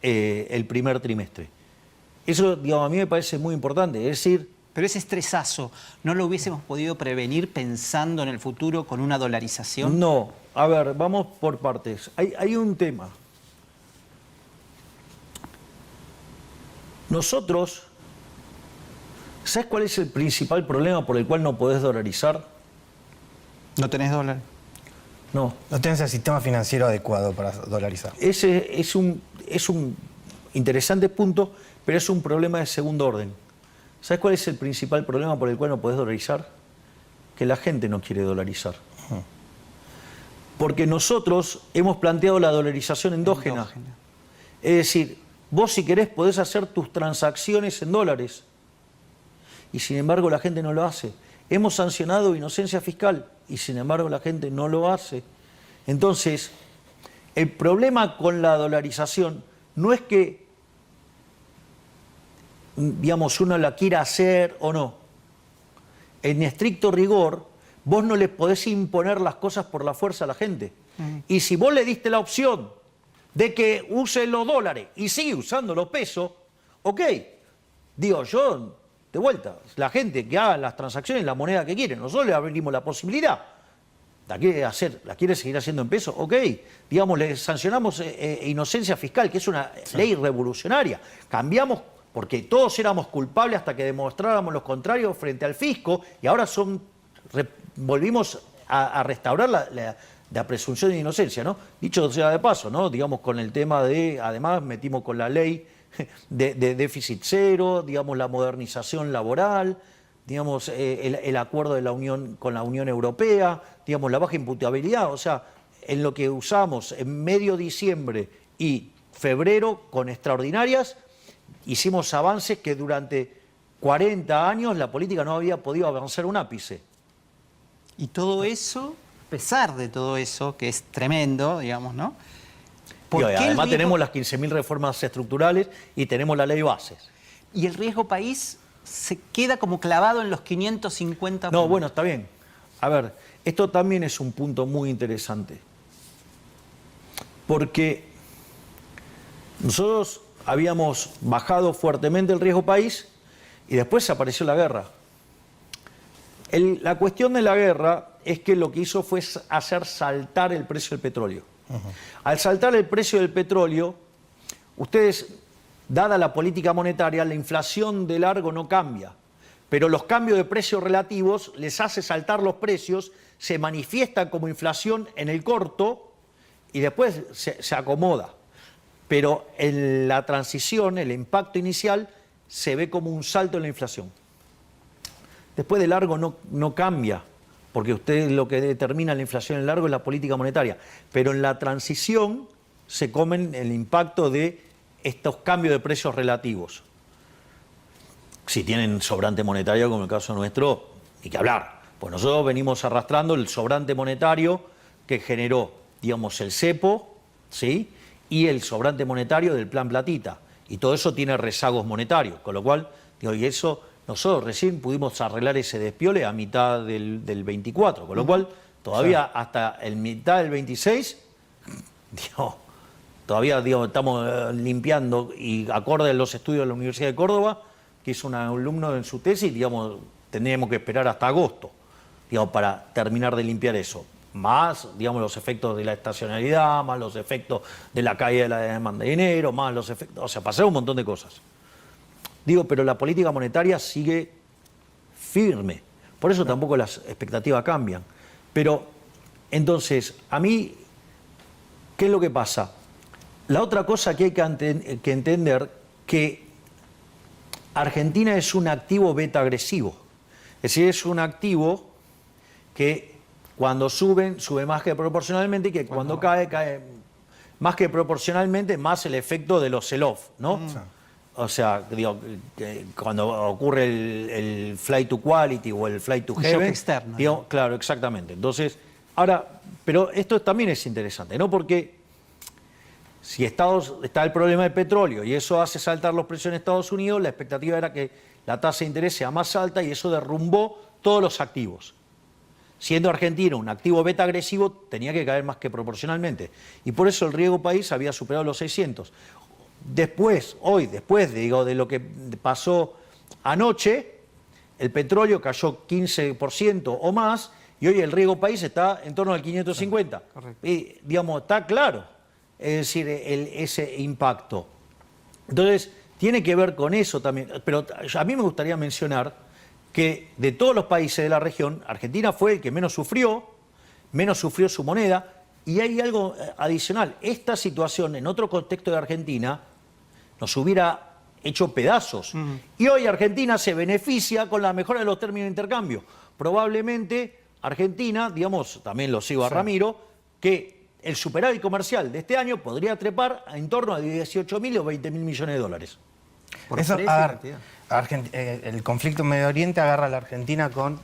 el primer trimestre. Eso, digamos, a mí me parece muy importante. Es decir, Pero ese estresazo, ¿no lo hubiésemos podido prevenir pensando en el futuro con una dolarización? no, a ver, vamos por partes. Hay un tema. Nosotros, ¿sabes cuál es el principal problema por el cual no podés dolarizar? ¿No tenés dólar? No. No tienes el sistema financiero adecuado para dolarizar. Ese es un interesante punto, pero es un problema de segundo orden. ¿Sabes cuál es el principal problema por el cual no podés dolarizar? Que la gente no quiere dolarizar. Porque nosotros hemos planteado la dolarización endógena. Es decir, vos si querés podés hacer tus transacciones en dólares. Y sin embargo la gente no lo hace. Hemos sancionado inocencia fiscal y sin embargo la gente no lo hace. Entonces, el problema con la dolarización no es que, digamos, uno la quiera hacer o no. en estricto rigor, vos no le podés imponer las cosas por la fuerza a la gente. Y si vos le diste la opción de que use los dólares y sigue usando los pesos, ok, digo yo, de vuelta, la gente que haga las transacciones en la moneda que quiere, nosotros le abrimos la posibilidad. ¿La quiere seguir haciendo en pesos? Ok, digamos, le sancionamos inocencia fiscal, que es una ley revolucionaria. Cambiamos, porque todos éramos culpables hasta que demostráramos lo contrario frente al fisco, y ahora volvimos a restaurar la presunción de inocencia, ¿no? Dicho sea de paso, ¿no? Digamos, con el tema de, además, metimos con la ley de déficit cero, digamos, la modernización laboral, digamos, el acuerdo de la Unión con la Unión Europea, digamos, la baja imputabilidad. O sea, en lo que usamos en medio diciembre y febrero con extraordinarias, hicimos avances que durante 40 años la política no había podido avanzar un ápice. Y todo eso, a pesar de todo eso, que es tremendo, digamos, ¿no? Y además tenemos las 15.000 reformas estructurales y tenemos la ley bases. Y el riesgo país se queda como clavado en los 550 puntos. No, bueno, está bien. A ver, esto también es un punto muy interesante. Porque nosotros habíamos bajado fuertemente el riesgo país y después apareció la guerra. La cuestión de la guerra es que lo que hizo fue hacer saltar el precio del petróleo. Al saltar el precio del petróleo, ustedes, dada la política monetaria, la inflación de largo no cambia, pero los cambios de precios relativos les hace saltar los precios, se manifiestan como inflación en el corto y después se acomoda. Pero en la transición, el impacto inicial, se ve como un salto en la inflación. Después de largo no cambia, porque ustedes lo que determina la inflación en largo es la política monetaria. Pero en la transición se comen el impacto de estos cambios de precios relativos. Si tienen sobrante monetario, como en el caso nuestro, ni que hablar. Pues nosotros venimos arrastrando el sobrante monetario que generó, digamos, el cepo, ¿sí?, y el sobrante monetario del Plan Platita. Y todo eso tiene rezagos monetarios, con lo cual, digo, y eso nosotros recién pudimos arreglar ese despiole a mitad del 24, con lo cual todavía hasta el mitad del 26, digo, todavía estamos limpiando, y acorde a los estudios de la Universidad de Córdoba, que hizo un alumno en su tesis, digamos, tendríamos que esperar hasta agosto, digamos, para terminar de limpiar eso. Más, digamos, los efectos de la estacionalidad, más los efectos de la caída de la demanda de dinero, más los efectos, o sea, pasaron un montón de cosas. Digo, pero la política monetaria sigue firme, por eso tampoco las expectativas cambian. Pero, entonces, a mí, ¿qué es lo que pasa? La otra cosa que hay que entender, que Argentina es un activo beta agresivo. Es decir, es un activo que cuando sube más que proporcionalmente, y que cuando cae más que proporcionalmente, más el efecto de los sell-off, ¿no? O sea, digo, que cuando ocurre el flight to quality o el flight to heaven. Shock externo, Digo, ¿no? Claro, exactamente. Entonces, ahora, pero esto también es interesante, ¿no? Porque si está el problema del petróleo y eso hace saltar los precios en Estados Unidos, la expectativa era que la tasa de interés sea más alta y eso derrumbó todos los activos. Siendo Argentina un activo beta agresivo, tenía que caer más que proporcionalmente. Y por eso el riesgo país había superado los 600. Después de lo que pasó anoche, el petróleo cayó 15% o más y hoy el riesgo país está en torno al 550. Correcto. Y, digamos, está claro, es decir, ese impacto. Entonces, tiene que ver con eso también. Pero a mí me gustaría mencionar que de todos los países de la región, Argentina fue el que menos sufrió su moneda, y hay algo adicional. Esta situación, en otro contexto de Argentina, nos hubiera hecho pedazos. Y hoy Argentina se beneficia con la mejora de los términos de intercambio. Probablemente Argentina, digamos, también lo sigo a Ramiro, que el superávit comercial de este año podría trepar en torno a 18.000 o 20.000 millones de dólares. Por Eso, precio y cantidad. el conflicto en Medio Oriente agarra a la Argentina con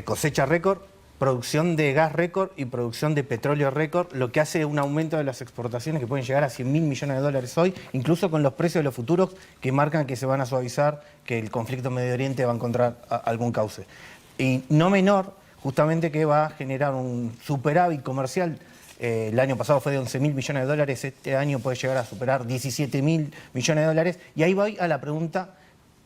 cosecha récord, producción de gas récord y producción de petróleo récord, lo que hace un aumento de las exportaciones que pueden llegar a 100.000 millones de dólares hoy, incluso con los precios de los futuros que marcan que se van a suavizar, que el conflicto en Medio Oriente va a encontrar algún cauce. y no menor, justamente que va a generar un superávit comercial. El año pasado fue de 11.000 millones de dólares, este año puede llegar a superar 17.000 millones de dólares. Y ahí voy a la pregunta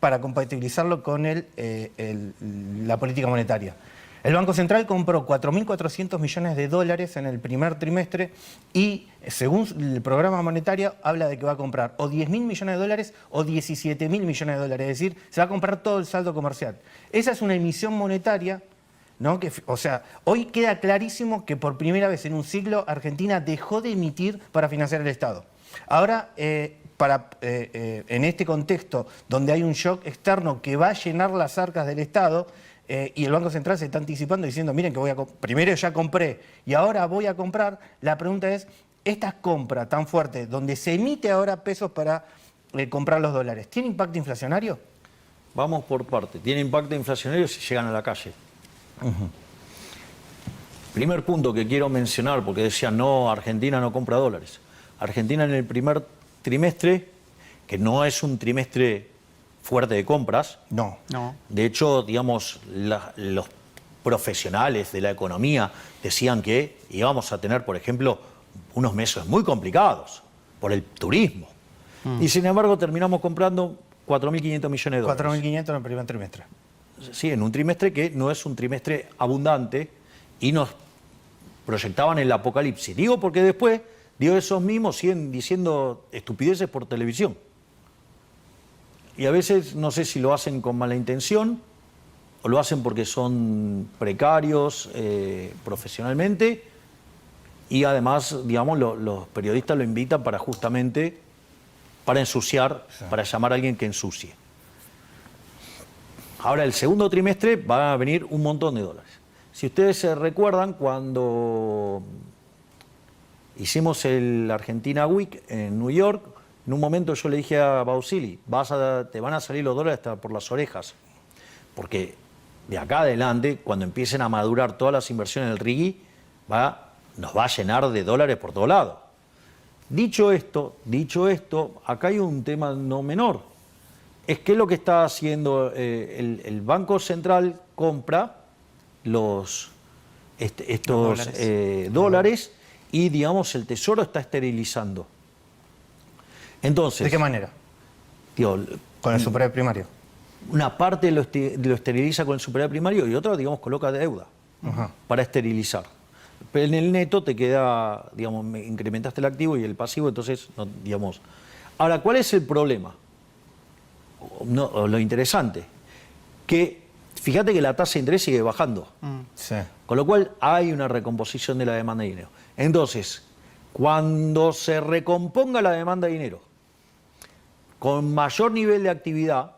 para compatibilizarlo con la política monetaria. El Banco Central compró 4.400 millones de dólares en el primer trimestre y, según el programa monetario, habla de que va a comprar o 10.000 millones de dólares o 17.000 millones de dólares. Es decir, se va a comprar todo el saldo comercial. Esa es una emisión monetaria, ¿no? O sea, hoy queda clarísimo que por primera vez en un siglo Argentina dejó de emitir para financiar el Estado. Ahora, en este contexto donde hay un shock externo que va a llenar las arcas del Estado, y el Banco Central se está anticipando diciendo, miren que primero ya compré y ahora voy a comprar, la pregunta es, esta compra tan fuerte, donde se emite ahora pesos para comprar los dólares, ¿tiene impacto inflacionario? Vamos por parte. Tiene impacto inflacionario si llegan a la calle. Primer punto que quiero mencionar, porque decían, no, Argentina no compra dólares. Argentina en el primer trimestre, que no es un trimestre fuerte de compras. No. De hecho, digamos, los profesionales de la economía decían que íbamos a tener, por ejemplo, unos meses muy complicados por el turismo. Y sin embargo terminamos comprando 4.500 millones de dólares. 4.500 en el primer trimestre. Sí, en un trimestre que no es un trimestre abundante y nos proyectaban el apocalipsis. Digo porque después, esos mismos siguen diciendo estupideces por televisión. Y a veces no sé si lo hacen con mala intención o lo hacen porque son precarios profesionalmente y además, digamos, los periodistas lo invitan para justamente para ensuciar, sí, para llamar a alguien que ensucie. Ahora, el segundo trimestre va a venir un montón de dólares. Si ustedes se recuerdan, cuando hicimos el Argentina Week en New York, en un momento yo le dije a Bausili, te van a salir los dólares hasta por las orejas, porque de acá adelante, cuando empiecen a madurar todas las inversiones del RIGI, nos va a llenar de dólares por todo lado. Dicho esto, acá hay un tema no menor. Es que lo que está haciendo el Banco Central compra estos dólares y, digamos, el Tesoro está esterilizando. Entonces, ¿de qué manera? Con el superávit primario. Una parte lo esteriliza con el superávit primario y otra, digamos, coloca deuda para esterilizar. Pero en el neto te queda, digamos, incrementaste el activo y el pasivo, entonces, digamos. Ahora, ¿cuál es el problema? Lo interesante, que fíjate que la tasa de interés sigue bajando. Sí. Con lo cual hay una recomposición de la demanda de dinero. Entonces, cuando se recomponga la demanda de dinero con mayor nivel de actividad,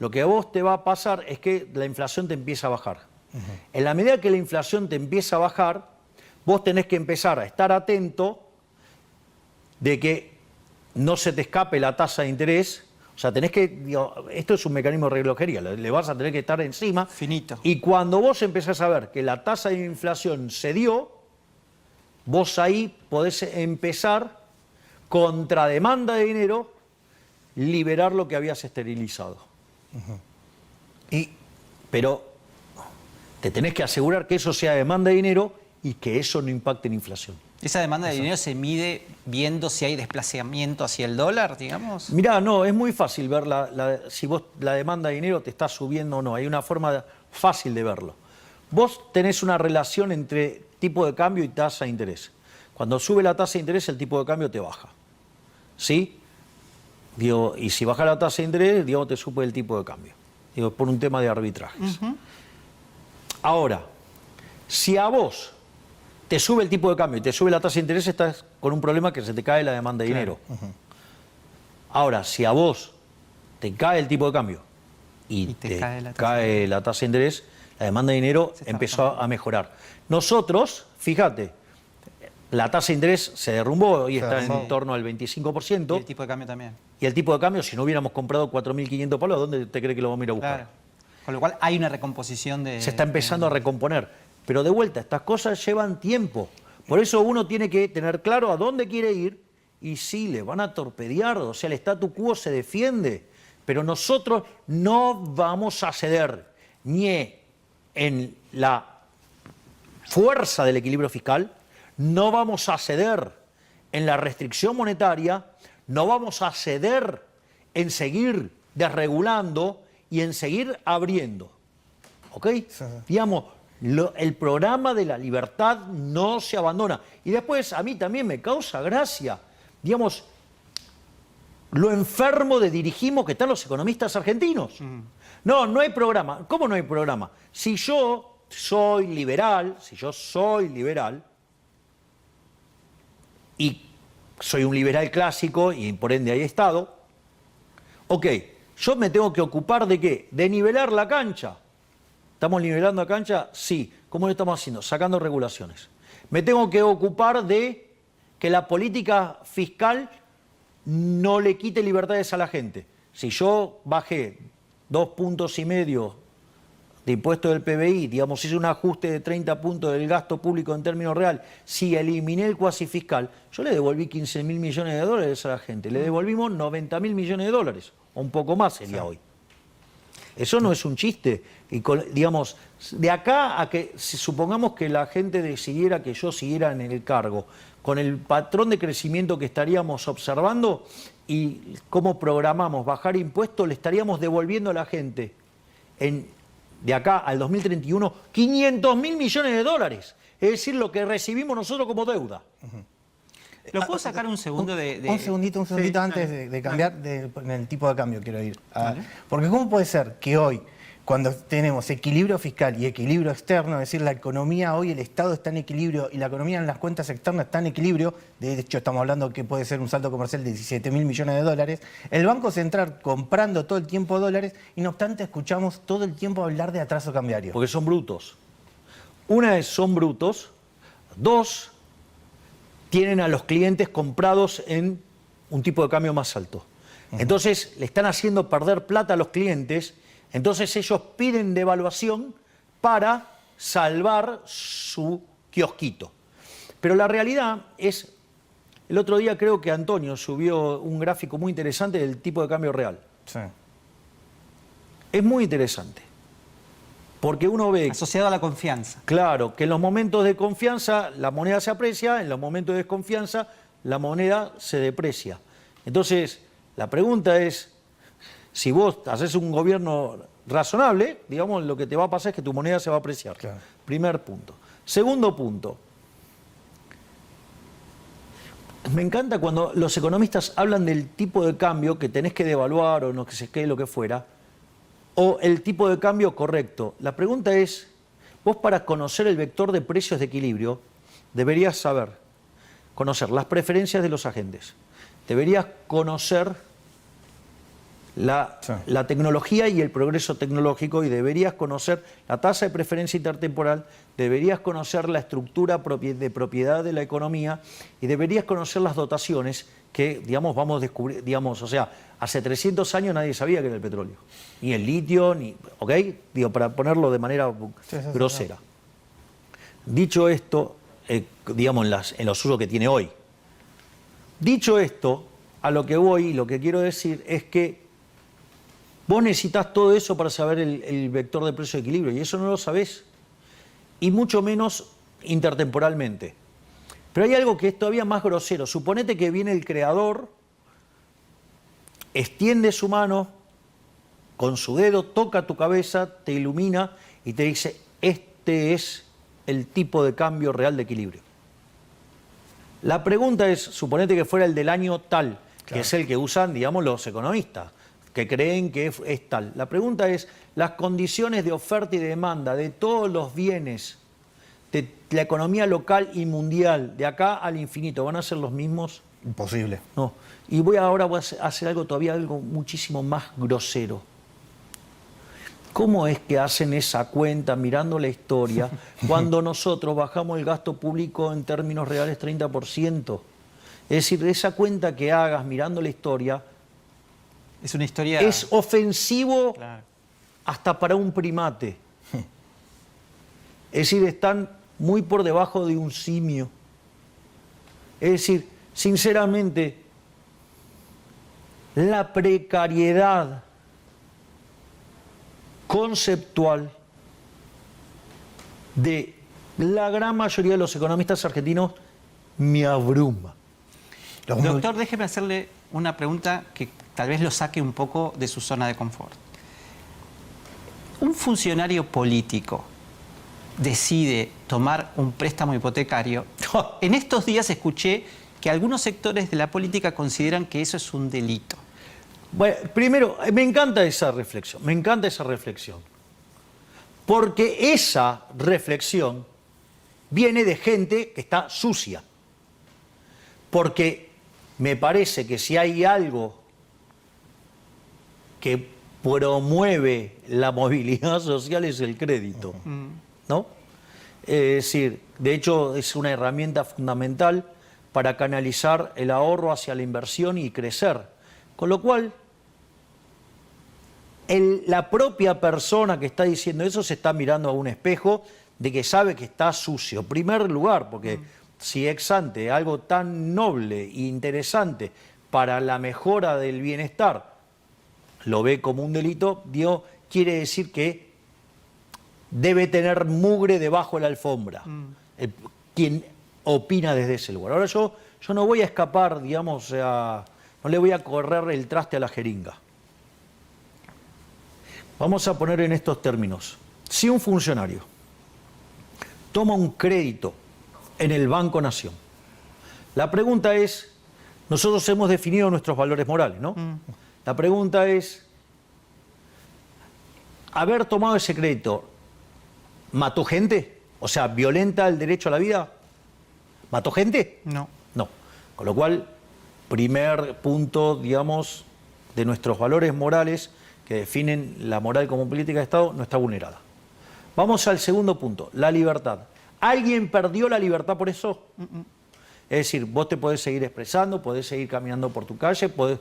lo que a vos te va a pasar es que la inflación te empieza a bajar. En la medida que la inflación te empieza a bajar, vos tenés que empezar a estar atento de que no se te escape la tasa de interés. O sea, tenés que, esto es un mecanismo de relojería, le vas a tener que estar encima. Finito. Y cuando vos empezás a ver que la tasa de inflación se dio, vos ahí podés empezar, contra demanda de dinero, liberar lo que habías esterilizado. Pero te tenés que asegurar que eso sea demanda de dinero y que eso no impacte en inflación. ¿Esa demanda de dinero se mide viendo si hay desplazamiento hacia el dólar, digamos? Mirá, no, es muy fácil ver si vos la demanda de dinero te está subiendo o no. Hay una forma fácil de verlo. Vos tenés una relación entre tipo de cambio y tasa de interés. Cuando sube la tasa de interés, el tipo de cambio te baja. ¿Sí? Y si baja la tasa de interés, te sube el tipo de cambio. Por un tema de arbitrajes. Ahora, si a vos te sube el tipo de cambio y te sube la tasa de interés, estás con un problema que se te cae la demanda de dinero. Ahora, si a vos te cae el tipo de cambio y te cae la tasa de interés, la demanda de dinero empezó a mejorar. Nosotros, fíjate, la tasa de interés se derrumbó y está en torno al 25%. Y el tipo de cambio también. Y el tipo de cambio, si no hubiéramos comprado 4.500 palos, ¿a dónde te cree que lo vamos a ir a buscar? Claro. Con lo cual hay una recomposición de... Se está empezando a recomponer. Pero de vuelta, estas cosas llevan tiempo. Por eso uno tiene que tener claro a dónde quiere ir y sí, le van a torpedear. O sea, el statu quo se defiende. Pero nosotros no vamos a ceder ni en la fuerza del equilibrio fiscal, no vamos a ceder en la restricción monetaria, no vamos a ceder en seguir desregulando y en seguir abriendo. ¿Ok? Sí. Digamos, el programa de la libertad no se abandona. Y después, a mí también me causa gracia, digamos, lo enfermo de dirigimos que están los economistas argentinos. No, no hay programa. ¿Cómo no hay programa? Si yo soy liberal, y soy un liberal clásico y por ende hay Estado, ok, yo me tengo que ocupar de ¿qué? De nivelar la cancha. ¿Estamos nivelando la cancha? Sí. ¿Cómo lo estamos haciendo? Sacando regulaciones. Me tengo que ocupar de que la política fiscal no le quite libertades a la gente. Si yo bajé 2,5 puntos de impuesto del PBI, digamos, hice un ajuste de 30 puntos del gasto público en términos real, si eliminé el cuasi fiscal, yo le devolví 15.000 millones de dólares a la gente, le devolvimos 90.000 millones de dólares, o un poco más sería hoy. Eso no es un chiste. Y digamos, de acá a que, si supongamos que la gente decidiera que yo siguiera en el cargo, con el patrón de crecimiento que estaríamos observando y cómo programamos bajar impuestos, le estaríamos devolviendo a la gente, de acá al 2031, 500.000 millones de dólares. Es decir, lo que recibimos nosotros como deuda. ¿Lo puedo sacar un segundo Un segundito Sí, antes dale. de cambiar en el tipo de cambio quiero ir. Dale. Porque ¿cómo puede ser que hoy, cuando tenemos equilibrio fiscal y equilibrio externo, es decir, la economía hoy, el Estado está en equilibrio y la economía en las cuentas externas está en equilibrio, de hecho estamos hablando que puede ser un saldo comercial de 17.000 millones de dólares, el Banco Central comprando todo el tiempo dólares y no obstante escuchamos todo el tiempo hablar de atraso cambiario? Porque son brutos. Una es, son brutos. Dos, tienen a los clientes comprados en un tipo de cambio más alto. Entonces, le están haciendo perder plata a los clientes, entonces ellos piden devaluación para salvar su kiosquito. Pero la realidad es, el otro día creo que Antonio subió un gráfico muy interesante del tipo de cambio real. Sí. Es muy interesante, porque uno ve... Asociado a la confianza. Claro, que en los momentos de confianza la moneda se aprecia, en los momentos de desconfianza la moneda se deprecia. Entonces, la pregunta es, si vos haces un gobierno razonable, digamos, lo que te va a pasar es que tu moneda se va a apreciar. Claro. Primer punto. Segundo punto. Me encanta cuando los economistas hablan del tipo de cambio que tenés que devaluar o no que sé qué, lo que fuera, o el tipo de cambio correcto. La pregunta es, vos para conocer el vector de precios de equilibrio, deberías conocer las preferencias de los agentes, deberías conocer la tecnología y el progreso tecnológico y deberías conocer la tasa de preferencia intertemporal, deberías conocer la estructura de propiedad de la economía y deberías conocer las dotaciones que, digamos, vamos a descubrir, digamos, o sea, hace 300 años nadie sabía que era el petróleo, ni el litio, ni, ¿ok? Digo, para ponerlo de manera grosera. Dicho esto, digamos, en los usos que tiene hoy. Dicho esto, a lo que voy y lo que quiero decir es que vos necesitas todo eso para saber el vector de precio de equilibrio y eso no lo sabés, y mucho menos intertemporalmente. Pero hay algo que es todavía más grosero. Suponete que viene el creador, extiende su mano con su dedo, toca tu cabeza, te ilumina y te dice, este es el tipo de cambio real de equilibrio. La pregunta es, suponete que fuera el del año tal, que es el que usan, digamos, los economistas, que creen que es tal. La pregunta es, las condiciones de oferta y demanda de todos los bienes de la economía local y mundial, de acá al infinito, ¿van a ser los mismos? Imposible. No. Y ahora voy a hacer algo muchísimo más grosero. ¿Cómo es que hacen esa cuenta mirando la historia cuando nosotros bajamos el gasto público en términos reales 30%? Es decir, esa cuenta que hagas mirando la historia Es una historia... es ofensivo Claro. hasta para un primate. Es decir, están muy por debajo de un simio. Es decir, sinceramente, la precariedad conceptual de la gran mayoría de los economistas argentinos me abruma. Doctor, déjeme hacerle una pregunta que tal vez lo saque un poco de su zona de confort. Un funcionario político decide tomar un préstamo hipotecario. En estos días escuché que algunos sectores de la política consideran que eso es un delito. Bueno, primero, me encanta esa reflexión, porque esa reflexión viene de gente que está sucia, porque me parece que si hay algo que promueve la movilidad social es el crédito, ¿no? Es decir, de hecho es una herramienta fundamental para canalizar el ahorro hacia la inversión y crecer. Con lo cual, la propia persona que está diciendo eso se está mirando a un espejo de que sabe que está sucio. En primer lugar, porque si ex ante algo tan noble e interesante para la mejora del bienestar lo ve como un delito, quiere decir que debe tener mugre debajo de la alfombra. Quien opina desde ese lugar. Ahora yo no voy a escapar, digamos, no le voy a correr el traste a la jeringa. Vamos a poner en estos términos. Si un funcionario toma un crédito en el Banco Nación, la pregunta es, nosotros hemos definido nuestros valores morales, ¿no? La pregunta es, ¿haber tomado ese crédito mató gente? O sea, ¿violenta el derecho a la vida? ¿Mató gente? No. No. Con lo cual, primer punto, digamos, de nuestros valores morales que definen la moral como política de Estado, no está vulnerada. Vamos al segundo punto, la libertad. ¿Alguien perdió la libertad por eso? Es decir, vos te podés seguir expresando, podés seguir caminando por tu calle, podés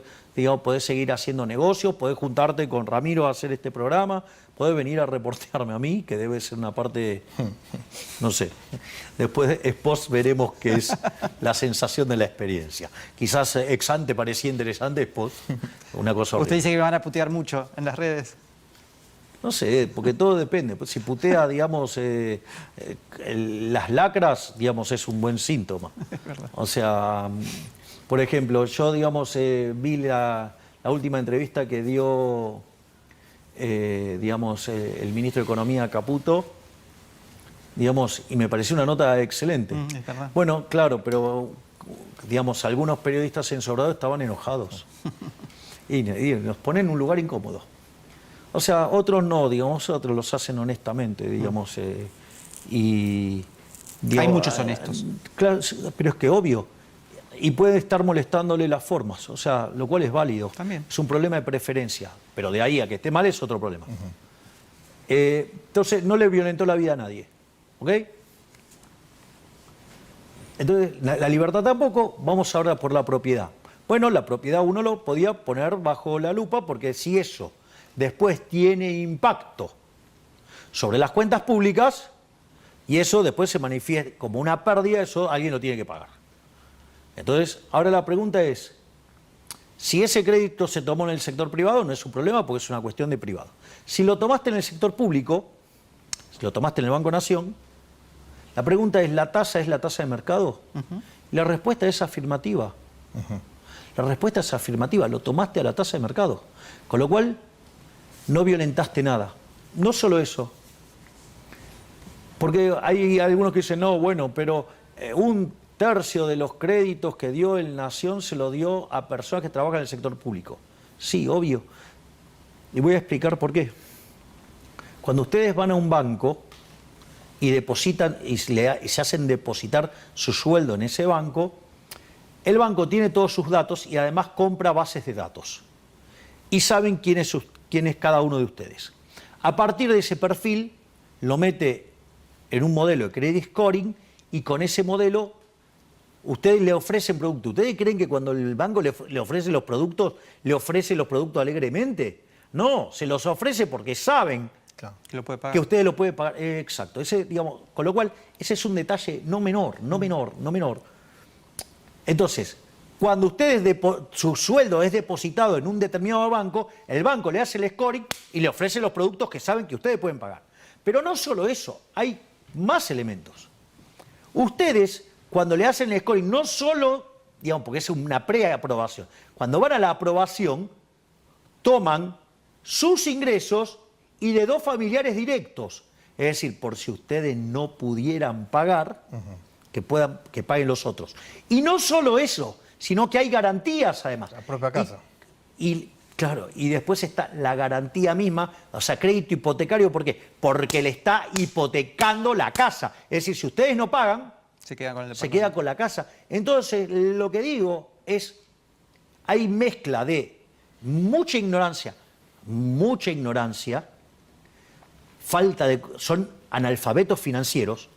seguir haciendo negocios, podés juntarte con Ramiro a hacer este programa, podés venir a reportearme a mí, que debe ser una parte, no sé. Después, post veremos qué es la sensación de la experiencia. Quizás ex ante parecía interesante, post una cosa horrible. Usted dice que me van a putear mucho en las redes. No sé, porque todo depende. Si putea, digamos, las lacras, digamos, es un buen síntoma. O sea, por ejemplo, yo, digamos, vi la última entrevista que dio, digamos, el ministro de Economía, Caputo, digamos, y me pareció una nota excelente. Es verdad. Bueno, claro, pero, digamos, algunos periodistas en Sobrado estaban enojados. Y nos ponen en un lugar incómodo. O sea, otros no, digamos, otros los hacen honestamente, digamos, y... Digo, hay muchos honestos. Claro, pero es que obvio, y puede estar molestándole las formas, o sea, lo cual es válido. También. Es un problema de preferencia, pero de ahí a que esté mal es otro problema. Entonces, no le violentó la vida a nadie, ¿ok? Entonces, la libertad tampoco, vamos ahora por la propiedad. Bueno, la propiedad uno lo podía poner bajo la lupa, porque si eso después tiene impacto sobre las cuentas públicas y eso después se manifiesta como una pérdida, eso alguien lo tiene que pagar. Entonces, ahora la pregunta es, si ese crédito se tomó en el sector privado, no es un problema porque es una cuestión de privado. Si lo tomaste en el sector público, si lo tomaste en el Banco Nación, la pregunta es, ¿la tasa es la tasa de mercado? Y la respuesta es afirmativa. La respuesta es afirmativa, lo tomaste a la tasa de mercado. Con lo cual, no violentaste nada. No solo eso. Porque hay algunos que dicen, no, bueno, pero un tercio de los créditos que dio el Nación se lo dio a personas que trabajan en el sector público. Sí, obvio. Y voy a explicar por qué. Cuando ustedes van a un banco y depositan y se hacen depositar su sueldo en ese banco, el banco tiene todos sus datos y además compra bases de datos. Y saben quién es cada uno de ustedes. A partir de ese perfil, lo mete en un modelo de credit scoring y con ese modelo ustedes le ofrecen productos. ¿Ustedes creen que cuando el banco le ofrece los productos alegremente? No, se los ofrece porque saben Que lo puede pagar. que ustedes lo pueden pagar. Exacto. Digamos, con lo cual, ese es un detalle no menor. Entonces, cuando su sueldo es depositado en un determinado banco, el banco le hace el scoring y le ofrece los productos que saben que ustedes pueden pagar. Pero no solo eso, hay más elementos. Ustedes, cuando le hacen el scoring, no solo, digamos, porque es una preaprobación, cuando van a la aprobación, toman sus ingresos y de 2 familiares directos. Es decir, por si ustedes no pudieran pagar, que paguen los otros. Y no solo eso, sino que hay garantías además. La propia casa. Claro, y después está la garantía misma, o sea, crédito hipotecario, ¿por qué? Porque le está hipotecando la casa. Es decir, si ustedes no pagan, Se queda con el se queda con la casa. Entonces, lo que digo es, hay mezcla de mucha ignorancia, son analfabetos financieros,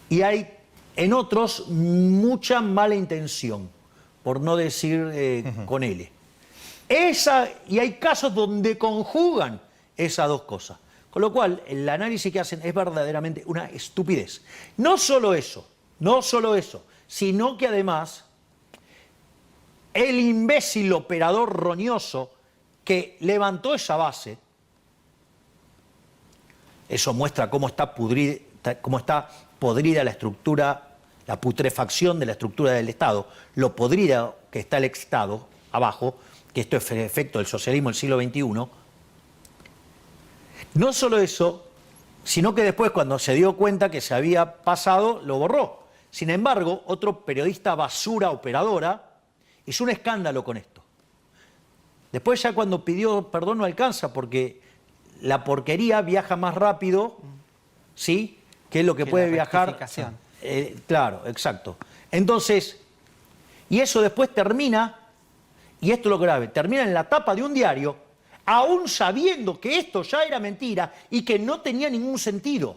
y hay en otros mucha mala intención, por no decir con L. Y hay casos donde conjugan esas dos cosas. Con lo cual, el análisis que hacen es verdaderamente una estupidez. No solo eso, sino que además el imbécil operador roñoso que levantó esa base, eso muestra cómo está podrida la estructura, la putrefacción de la estructura del Estado, lo podrida que está el Estado abajo, que esto es efecto del socialismo del siglo XXI. No solo eso, sino que después, cuando se dio cuenta que se había pasado, lo borró. Sin embargo, otro periodista basura operadora hizo un escándalo con esto. Después, ya cuando pidió perdón, no alcanza, porque la porquería viaja más rápido, ¿sí?, que es lo que puede viajar. Claro, exacto. Entonces, y eso después termina, y esto es lo grave, termina en la tapa de un diario, aún sabiendo que esto ya era mentira y que no tenía ningún sentido.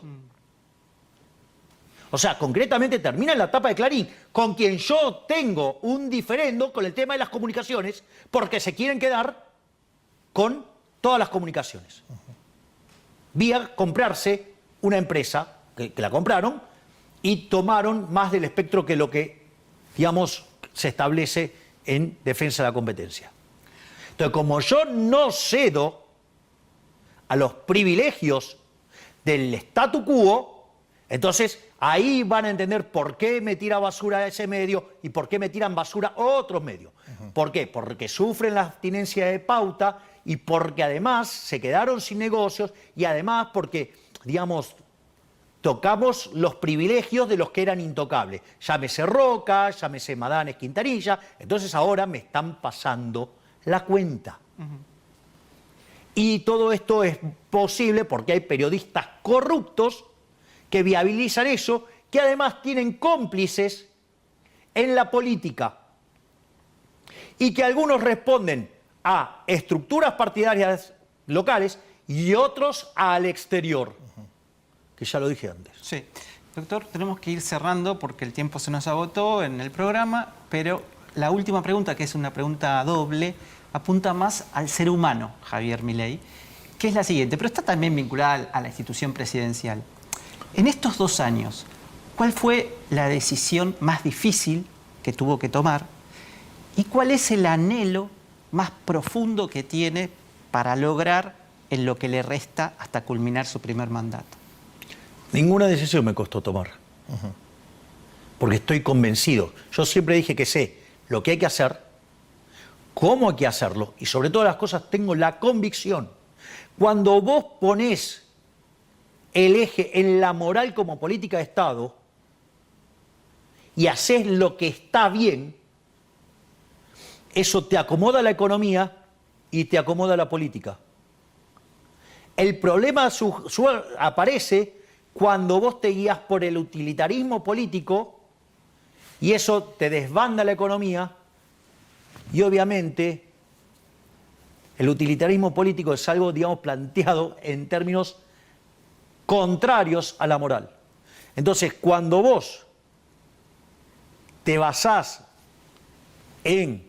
O sea, concretamente termina en la tapa de Clarín, con quien yo tengo un diferendo con el tema de las comunicaciones, porque se quieren quedar con todas las comunicaciones. Vía comprarse una empresa, que la compraron, y tomaron más del espectro que lo que, digamos, se establece en defensa de la competencia. Entonces, como yo no cedo a los privilegios del statu quo, entonces ahí van a entender por qué me tira basura a ese medio y por qué me tiran basura a otros medios. ¿Por qué? Porque sufren la abstinencia de pauta y porque además se quedaron sin negocios y además porque, digamos, tocamos los privilegios de los que eran intocables. Llámese Roca, llámese Madanes, Quintanilla, entonces ahora me están pasando la cuenta. Y todo esto es posible porque hay periodistas corruptos que viabilizan eso, que además tienen cómplices en la política y que algunos responden a estructuras partidarias locales y otros al exterior, que ya lo dije antes. Sí. Doctor, tenemos que ir cerrando porque el tiempo se nos agotó en el programa, pero la última pregunta, que es una pregunta doble, apunta más al ser humano, Javier Milei, que es la siguiente, pero está también vinculada a la institución presidencial. En estos 2 años, ¿cuál fue la decisión más difícil que tuvo que tomar? ¿Y cuál es el anhelo más profundo que tiene para lograr en lo que le resta hasta culminar su primer mandato? Ninguna decisión me costó tomar. Porque estoy convencido. Yo siempre dije que sé lo que hay que hacer, cómo hay que hacerlo, y sobre todas las cosas tengo la convicción. Cuando vos ponés el eje en la moral como política de Estado y haces lo que está bien, eso te acomoda la economía y te acomoda la política. El problema aparece cuando vos te guías por el utilitarismo político y eso te desbanda la economía y obviamente el utilitarismo político es algo, digamos, planteado en términos contrarios a la moral. Entonces, cuando vos te basás en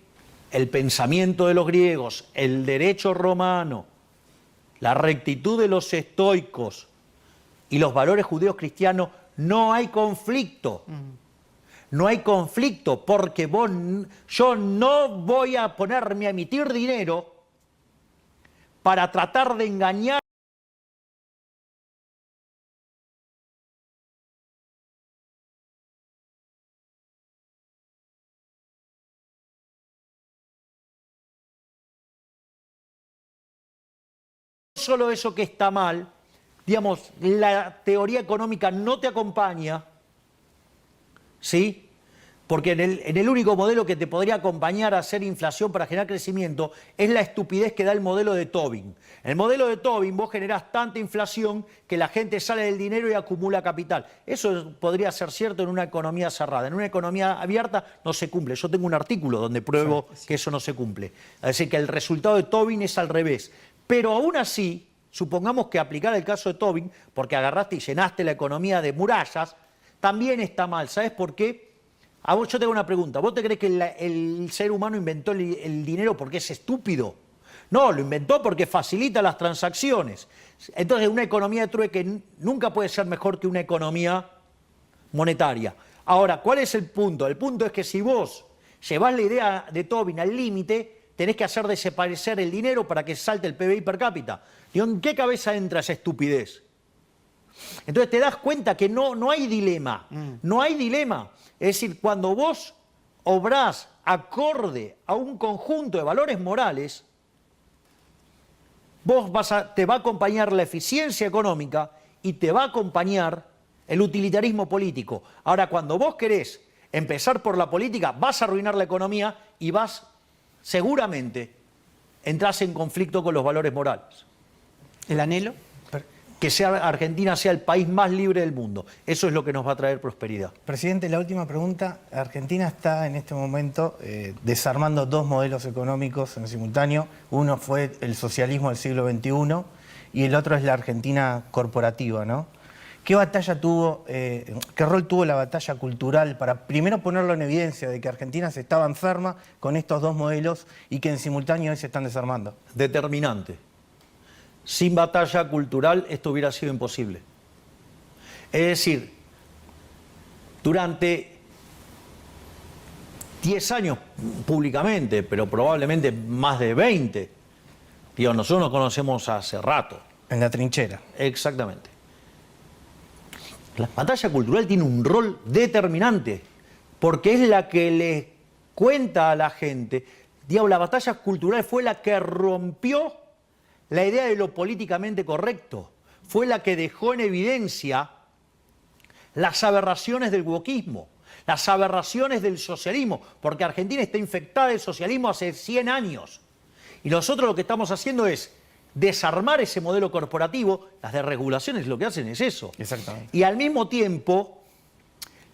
el pensamiento de los griegos, el derecho romano, la rectitud de los estoicos y los valores judeos cristianos, no hay conflicto. No hay conflicto porque yo no voy a ponerme a emitir dinero para tratar de engañar solo eso que está mal, digamos, la teoría económica no te acompaña, ¿sí? Porque en el único modelo que te podría acompañar a hacer inflación para generar crecimiento es la estupidez que da el modelo de Tobin. En el modelo de Tobin vos generás tanta inflación que la gente sale del dinero y acumula capital. Eso podría ser cierto en una economía cerrada. En una economía abierta no se cumple. Yo tengo un artículo donde pruebo que eso no se cumple. Es decir, que el resultado de Tobin es al revés. Pero aún así, supongamos que aplicar el caso de Tobin, porque agarraste y llenaste la economía de murallas, también está mal. ¿Sabes por qué? A vos yo te hago una pregunta. ¿Vos te crees que el ser humano inventó el dinero porque es estúpido? No, lo inventó porque facilita las transacciones. Entonces, una economía de trueque nunca puede ser mejor que una economía monetaria. Ahora, ¿cuál es el punto? El punto es que si vos llevás la idea de Tobin al límite, tenés que hacer desaparecer el dinero para que salte el PBI per cápita. Digo, ¿en qué cabeza entra esa estupidez? Entonces te das cuenta que no hay dilema, no hay dilema. Es decir, cuando vos obrás acorde a un conjunto de valores morales, te va a acompañar la eficiencia económica y te va a acompañar el utilitarismo político. Ahora, cuando vos querés empezar por la política, vas a arruinar la economía y seguramente, entras en conflicto con los valores morales. ¿El anhelo? Que Argentina sea el país más libre del mundo. Eso es lo que nos va a traer prosperidad. Presidente, la última pregunta. Argentina está en este momento desarmando dos modelos económicos en simultáneo. Uno fue el socialismo del siglo XXI y el otro es la Argentina corporativa, ¿no? ¿Qué rol tuvo la batalla cultural para primero ponerlo en evidencia de que Argentina se estaba enferma con estos dos modelos y que en simultáneo hoy se están desarmando? Determinante. Sin batalla cultural esto hubiera sido imposible. Es decir, durante 10 años públicamente, pero probablemente más de 20, digo, nosotros nos conocemos hace rato. En la trinchera. Exactamente. La batalla cultural tiene un rol determinante, porque es la que le cuenta a la gente. Digo, la batalla cultural fue la que rompió la idea de lo políticamente correcto, fue la que dejó en evidencia las aberraciones del wokismo, las aberraciones del socialismo, porque Argentina está infectada del socialismo hace 100 años. Y nosotros lo que estamos haciendo es desarmar ese modelo corporativo. Las desregulaciones lo que hacen es eso. Exactamente. Y al mismo tiempo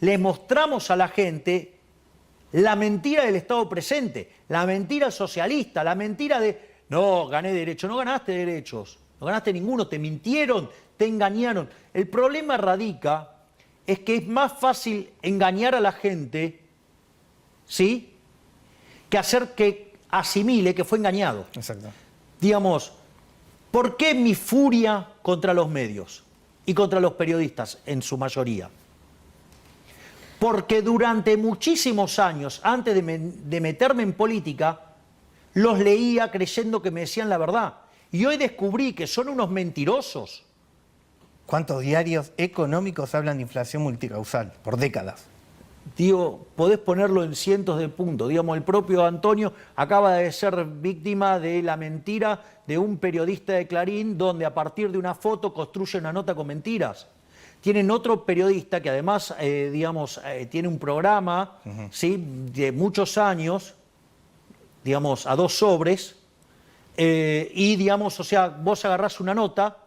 le mostramos a la gente la mentira del Estado presente, la mentira socialista, la mentira de no, gané derechos. No ganaste derechos, no ganaste ninguno, te mintieron, te engañaron. El problema radica es que es más fácil engañar a la gente, ¿sí?, que hacer que asimile que fue engañado. Exacto. Digamos, ¿por qué mi furia contra los medios y contra los periodistas en su mayoría? Porque durante muchísimos años, antes de meterme en política, los leía creyendo que me decían la verdad. Y hoy descubrí que son unos mentirosos. ¿Cuántos diarios económicos hablan de inflación multicausal por décadas? Digo, podés ponerlo en cientos de puntos. Digamos, el propio Antonio acaba de ser víctima de la mentira de un periodista de Clarín, donde a partir de una foto construye una nota con mentiras. Tienen otro periodista que además, tiene un programa, ¿sí?, de muchos años, digamos, a 2 sobres, y, digamos, o sea, vos agarrás una nota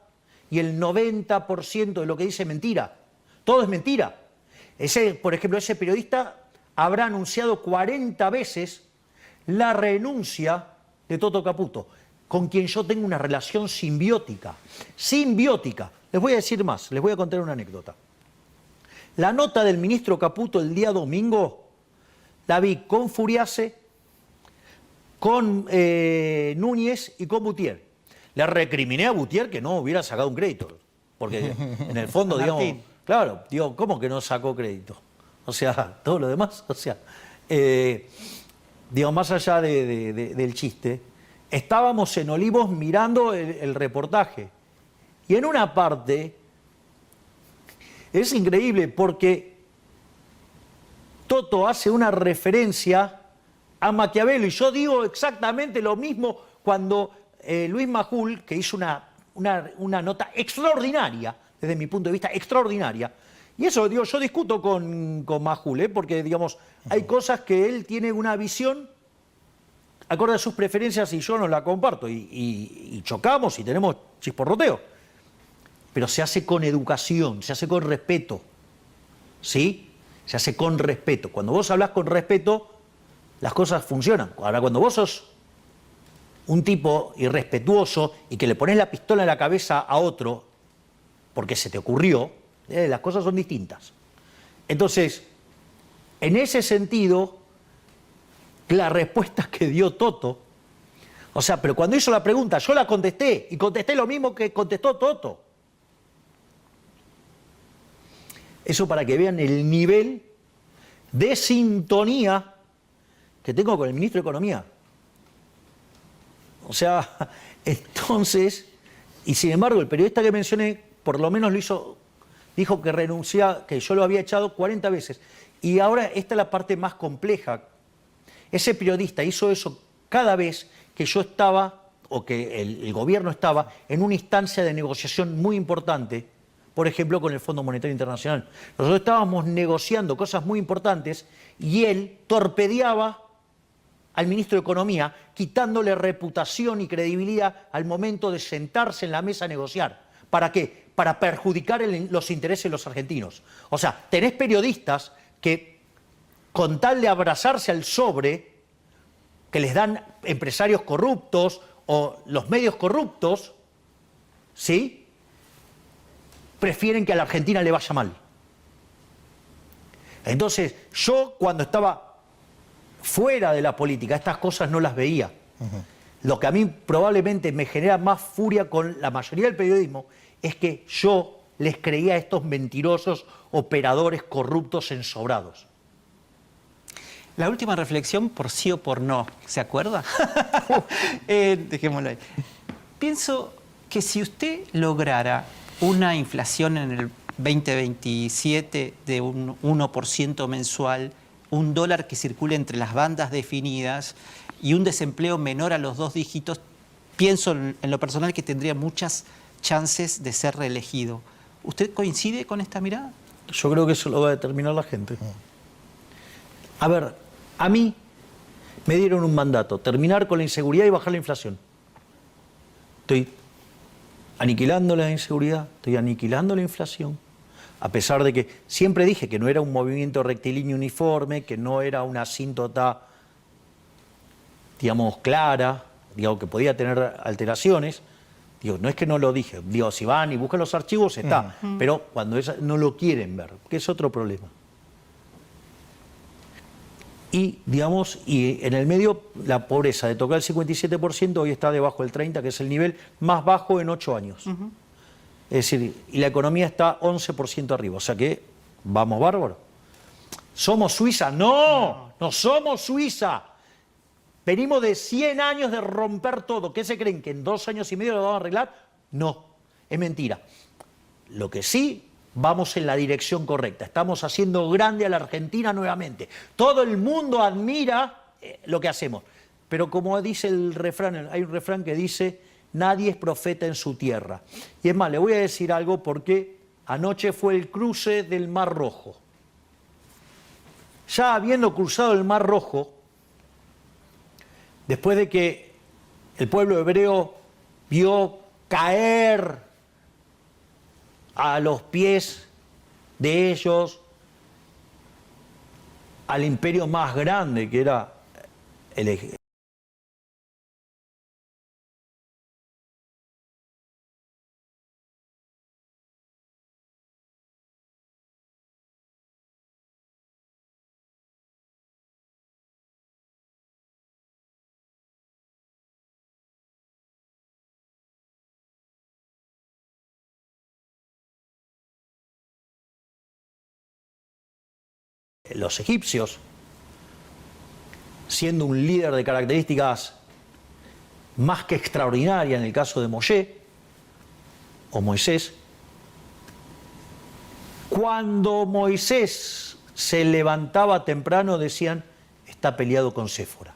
y el 90% de lo que dice es mentira. Todo es mentira. Por ejemplo, ese periodista habrá anunciado 40 veces la renuncia de Toto Caputo, con quien yo tengo una relación simbiótica. Simbiótica. Les voy a decir más, les voy a contar una anécdota. La nota del ministro Caputo el día domingo la vi con Furiase, con Núñez y con Butier. Le recriminé a Butier que no hubiera sacado un crédito, porque en el fondo, digamos, claro, digo, ¿cómo que no sacó crédito? O sea, todo lo demás, o sea, digo, más allá del chiste, estábamos en Olivos mirando el reportaje, y en una parte es increíble porque Toto hace una referencia a Maquiavelo, y yo digo exactamente lo mismo cuando Luis Majul, que hizo una nota extraordinaria, desde mi punto de vista, extraordinaria. Y eso, digo, yo discuto con Majul, porque, digamos, hay cosas que él tiene una visión acorde a sus preferencias y yo no la comparto. Y chocamos y tenemos chisporroteo. Pero se hace con educación, se hace con respeto. ¿Sí? Se hace con respeto. Cuando vos hablás con respeto, las cosas funcionan. Ahora, cuando vos sos un tipo irrespetuoso y que le pones la pistola en la cabeza a otro porque se te ocurrió, las cosas son distintas. Entonces, en ese sentido, la respuesta que dio Toto, o sea, pero cuando hizo la pregunta, yo la contesté, y contesté lo mismo que contestó Toto. Eso para que vean el nivel de sintonía que tengo con el ministro de Economía. O sea, entonces, y sin embargo, el periodista que mencioné, por lo menos lo hizo, dijo que renunciaba, que yo lo había echado 40 veces. Y ahora esta es la parte más compleja. Ese periodista hizo eso cada vez que yo estaba, o que el gobierno estaba, en una instancia de negociación muy importante, por ejemplo, con el Fondo Monetario Internacional. Nosotros estábamos negociando cosas muy importantes y él torpedeaba al ministro de Economía, quitándole reputación y credibilidad al momento de sentarse en la mesa a negociar. ¿Para qué? Para perjudicar los intereses de los argentinos. O sea, tenés periodistas que, con tal de abrazarse al sobre que les dan empresarios corruptos o los medios corruptos, ¿sí?, prefieren que a la Argentina le vaya mal. Entonces, yo cuando estaba fuera de la política, estas cosas no las veía. Lo que a mí probablemente me genera más furia con la mayoría del periodismo es que yo les creía a estos mentirosos operadores corruptos ensobrados. La última reflexión, por sí o por no, ¿se acuerda? Dejémoslo ahí. Pienso que si usted lograra una inflación en el 2027 de un 1% mensual, un dólar que circule entre las bandas definidas y un desempleo menor a los 2 dígitos, pienso en lo personal que tendría muchas chances de ser reelegido. ¿Usted coincide con esta mirada? Yo creo que eso lo va a determinar la gente. A ver, a mí me dieron un mandato, terminar con la inseguridad y bajar la inflación. Estoy aniquilando la inseguridad, estoy aniquilando la inflación, a pesar de que siempre dije que no era un movimiento rectilíneo uniforme, que no era una asíntota, digamos, clara, digo, que podía tener alteraciones. Digo, no es que no lo dije, digo, si van y buscan los archivos está, pero cuando no lo quieren ver, que es otro problema. Y, digamos, y en el medio la pobreza de tocar el 57% hoy está debajo del 30%, que es el nivel más bajo en 8 años. Es decir, y la economía está 11% arriba, o sea que vamos bárbaro. ¿Somos Suiza? No, no somos Suiza. Venimos de 100 años de romper todo. ¿Qué se creen? ¿Que en 2 años y medio lo vamos a arreglar? No, es mentira. Lo que sí, vamos en la dirección correcta. Estamos haciendo grande a la Argentina nuevamente. Todo el mundo admira lo que hacemos. Pero como dice el refrán, hay un refrán que dice, nadie es profeta en su tierra. Y es más, le voy a decir algo porque anoche fue el cruce del Mar Rojo. Ya habiendo cruzado el Mar Rojo, después de que el pueblo hebreo vio caer a los pies de ellos al imperio más grande que era el Egipto. Los egipcios, siendo un líder de características más que extraordinarias en el caso de Moshe o Moisés, cuando Moisés se levantaba temprano decían, está peleado con Séfora.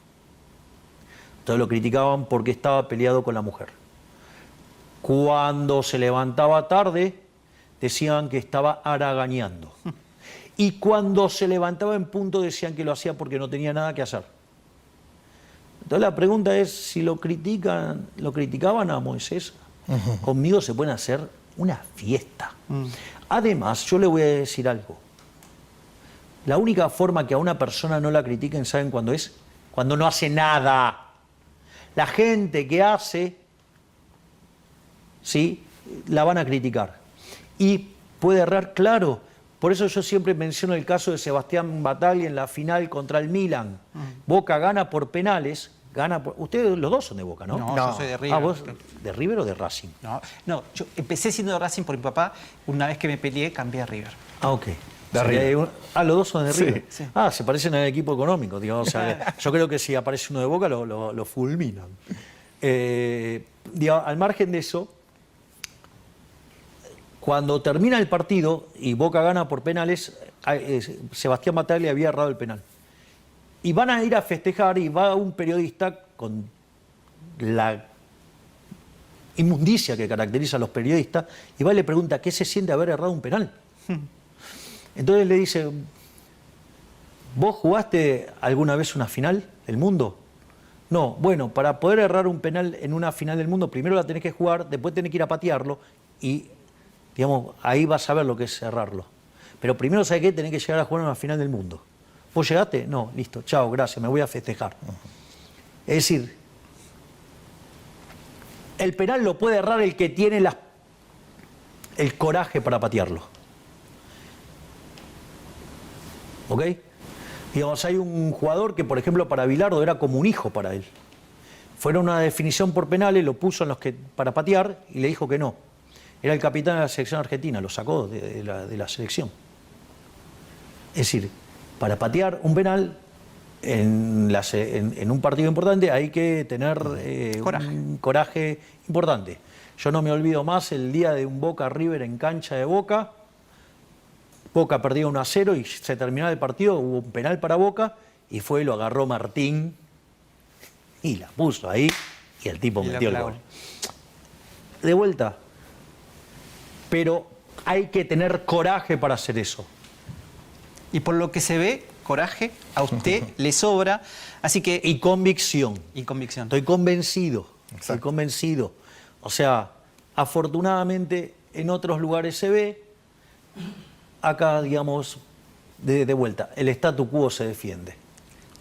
Entonces lo criticaban porque estaba peleado con la mujer. Cuando se levantaba tarde, decían que estaba haraganeando. Y cuando se levantaba en punto, decían que lo hacía porque no tenía nada que hacer. Entonces la pregunta es, si lo criticaban a Moisés, conmigo se pueden hacer una fiesta. Además, yo le voy a decir algo. La única forma que a una persona no la critiquen, ¿saben cuándo es? Cuando no hace nada. La gente que hace, ¿sí?, la van a criticar. Y puede errar, claro. Por eso yo siempre menciono el caso de Sebastián Bataglia en la final contra el Milan. Boca gana por penales. Ustedes los dos son de Boca, ¿no? No, yo soy de River. Ah, ¿vos de River o de Racing? No, yo empecé siendo de Racing por mi papá. Una vez que me peleé, cambié a River. Ah, ok. De River. Los dos son de River. Sí. Ah, se parecen al equipo económico, digamos. O sea, yo creo que si aparece uno de Boca, lo fulminan. Al margen de eso, cuando termina el partido y Boca gana por penales, Sebastián Bataglia había errado el penal. Y van a ir a festejar y va un periodista con la inmundicia que caracteriza a los periodistas y va y le pregunta ¿qué se siente haber errado un penal? Entonces le dice, ¿vos jugaste alguna vez una final del mundo? No, bueno, para poder errar un penal en una final del mundo, primero la tenés que jugar, después tenés que ir a patearlo y, digamos, ahí vas a ver lo que es errarlo. Pero primero, ¿sabés qué? Tenés que llegar a jugar una final del mundo. ¿Vos llegaste? No, listo, chao, gracias, me voy a festejar. Es decir, el penal lo puede errar el que tiene el coraje para patearlo. ¿Ok? Digamos, hay un jugador que, por ejemplo, para Bilardo era como un hijo para él. Fueron a una definición por penales, lo puso para patear y le dijo que no. Era el capitán de la selección argentina, lo sacó de la selección. Es decir, para patear un penal en un partido importante hay que tener un coraje importante. Yo no me olvido más el día de un Boca River en cancha de Boca. Boca perdía 1-0 y se terminaba el partido, hubo un penal para Boca y lo agarró Martín y la puso ahí y el tipo metió el gol. De vuelta, pero hay que tener coraje para hacer eso. Y por lo que se ve, coraje a usted le sobra, así que... Y convicción. Y convicción. Estoy convencido, Exacto. estoy convencido. O sea, afortunadamente en otros lugares se ve, acá, digamos, de vuelta, el statu quo se defiende.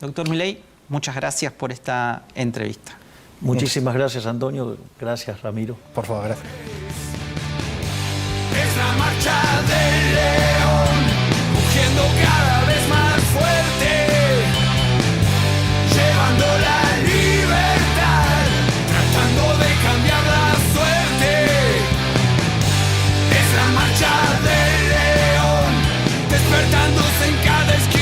Doctor Milei, muchas gracias por esta entrevista. Muchísimas gracias, Antonio. Gracias, Ramiro. Por favor, gracias. Es la marcha de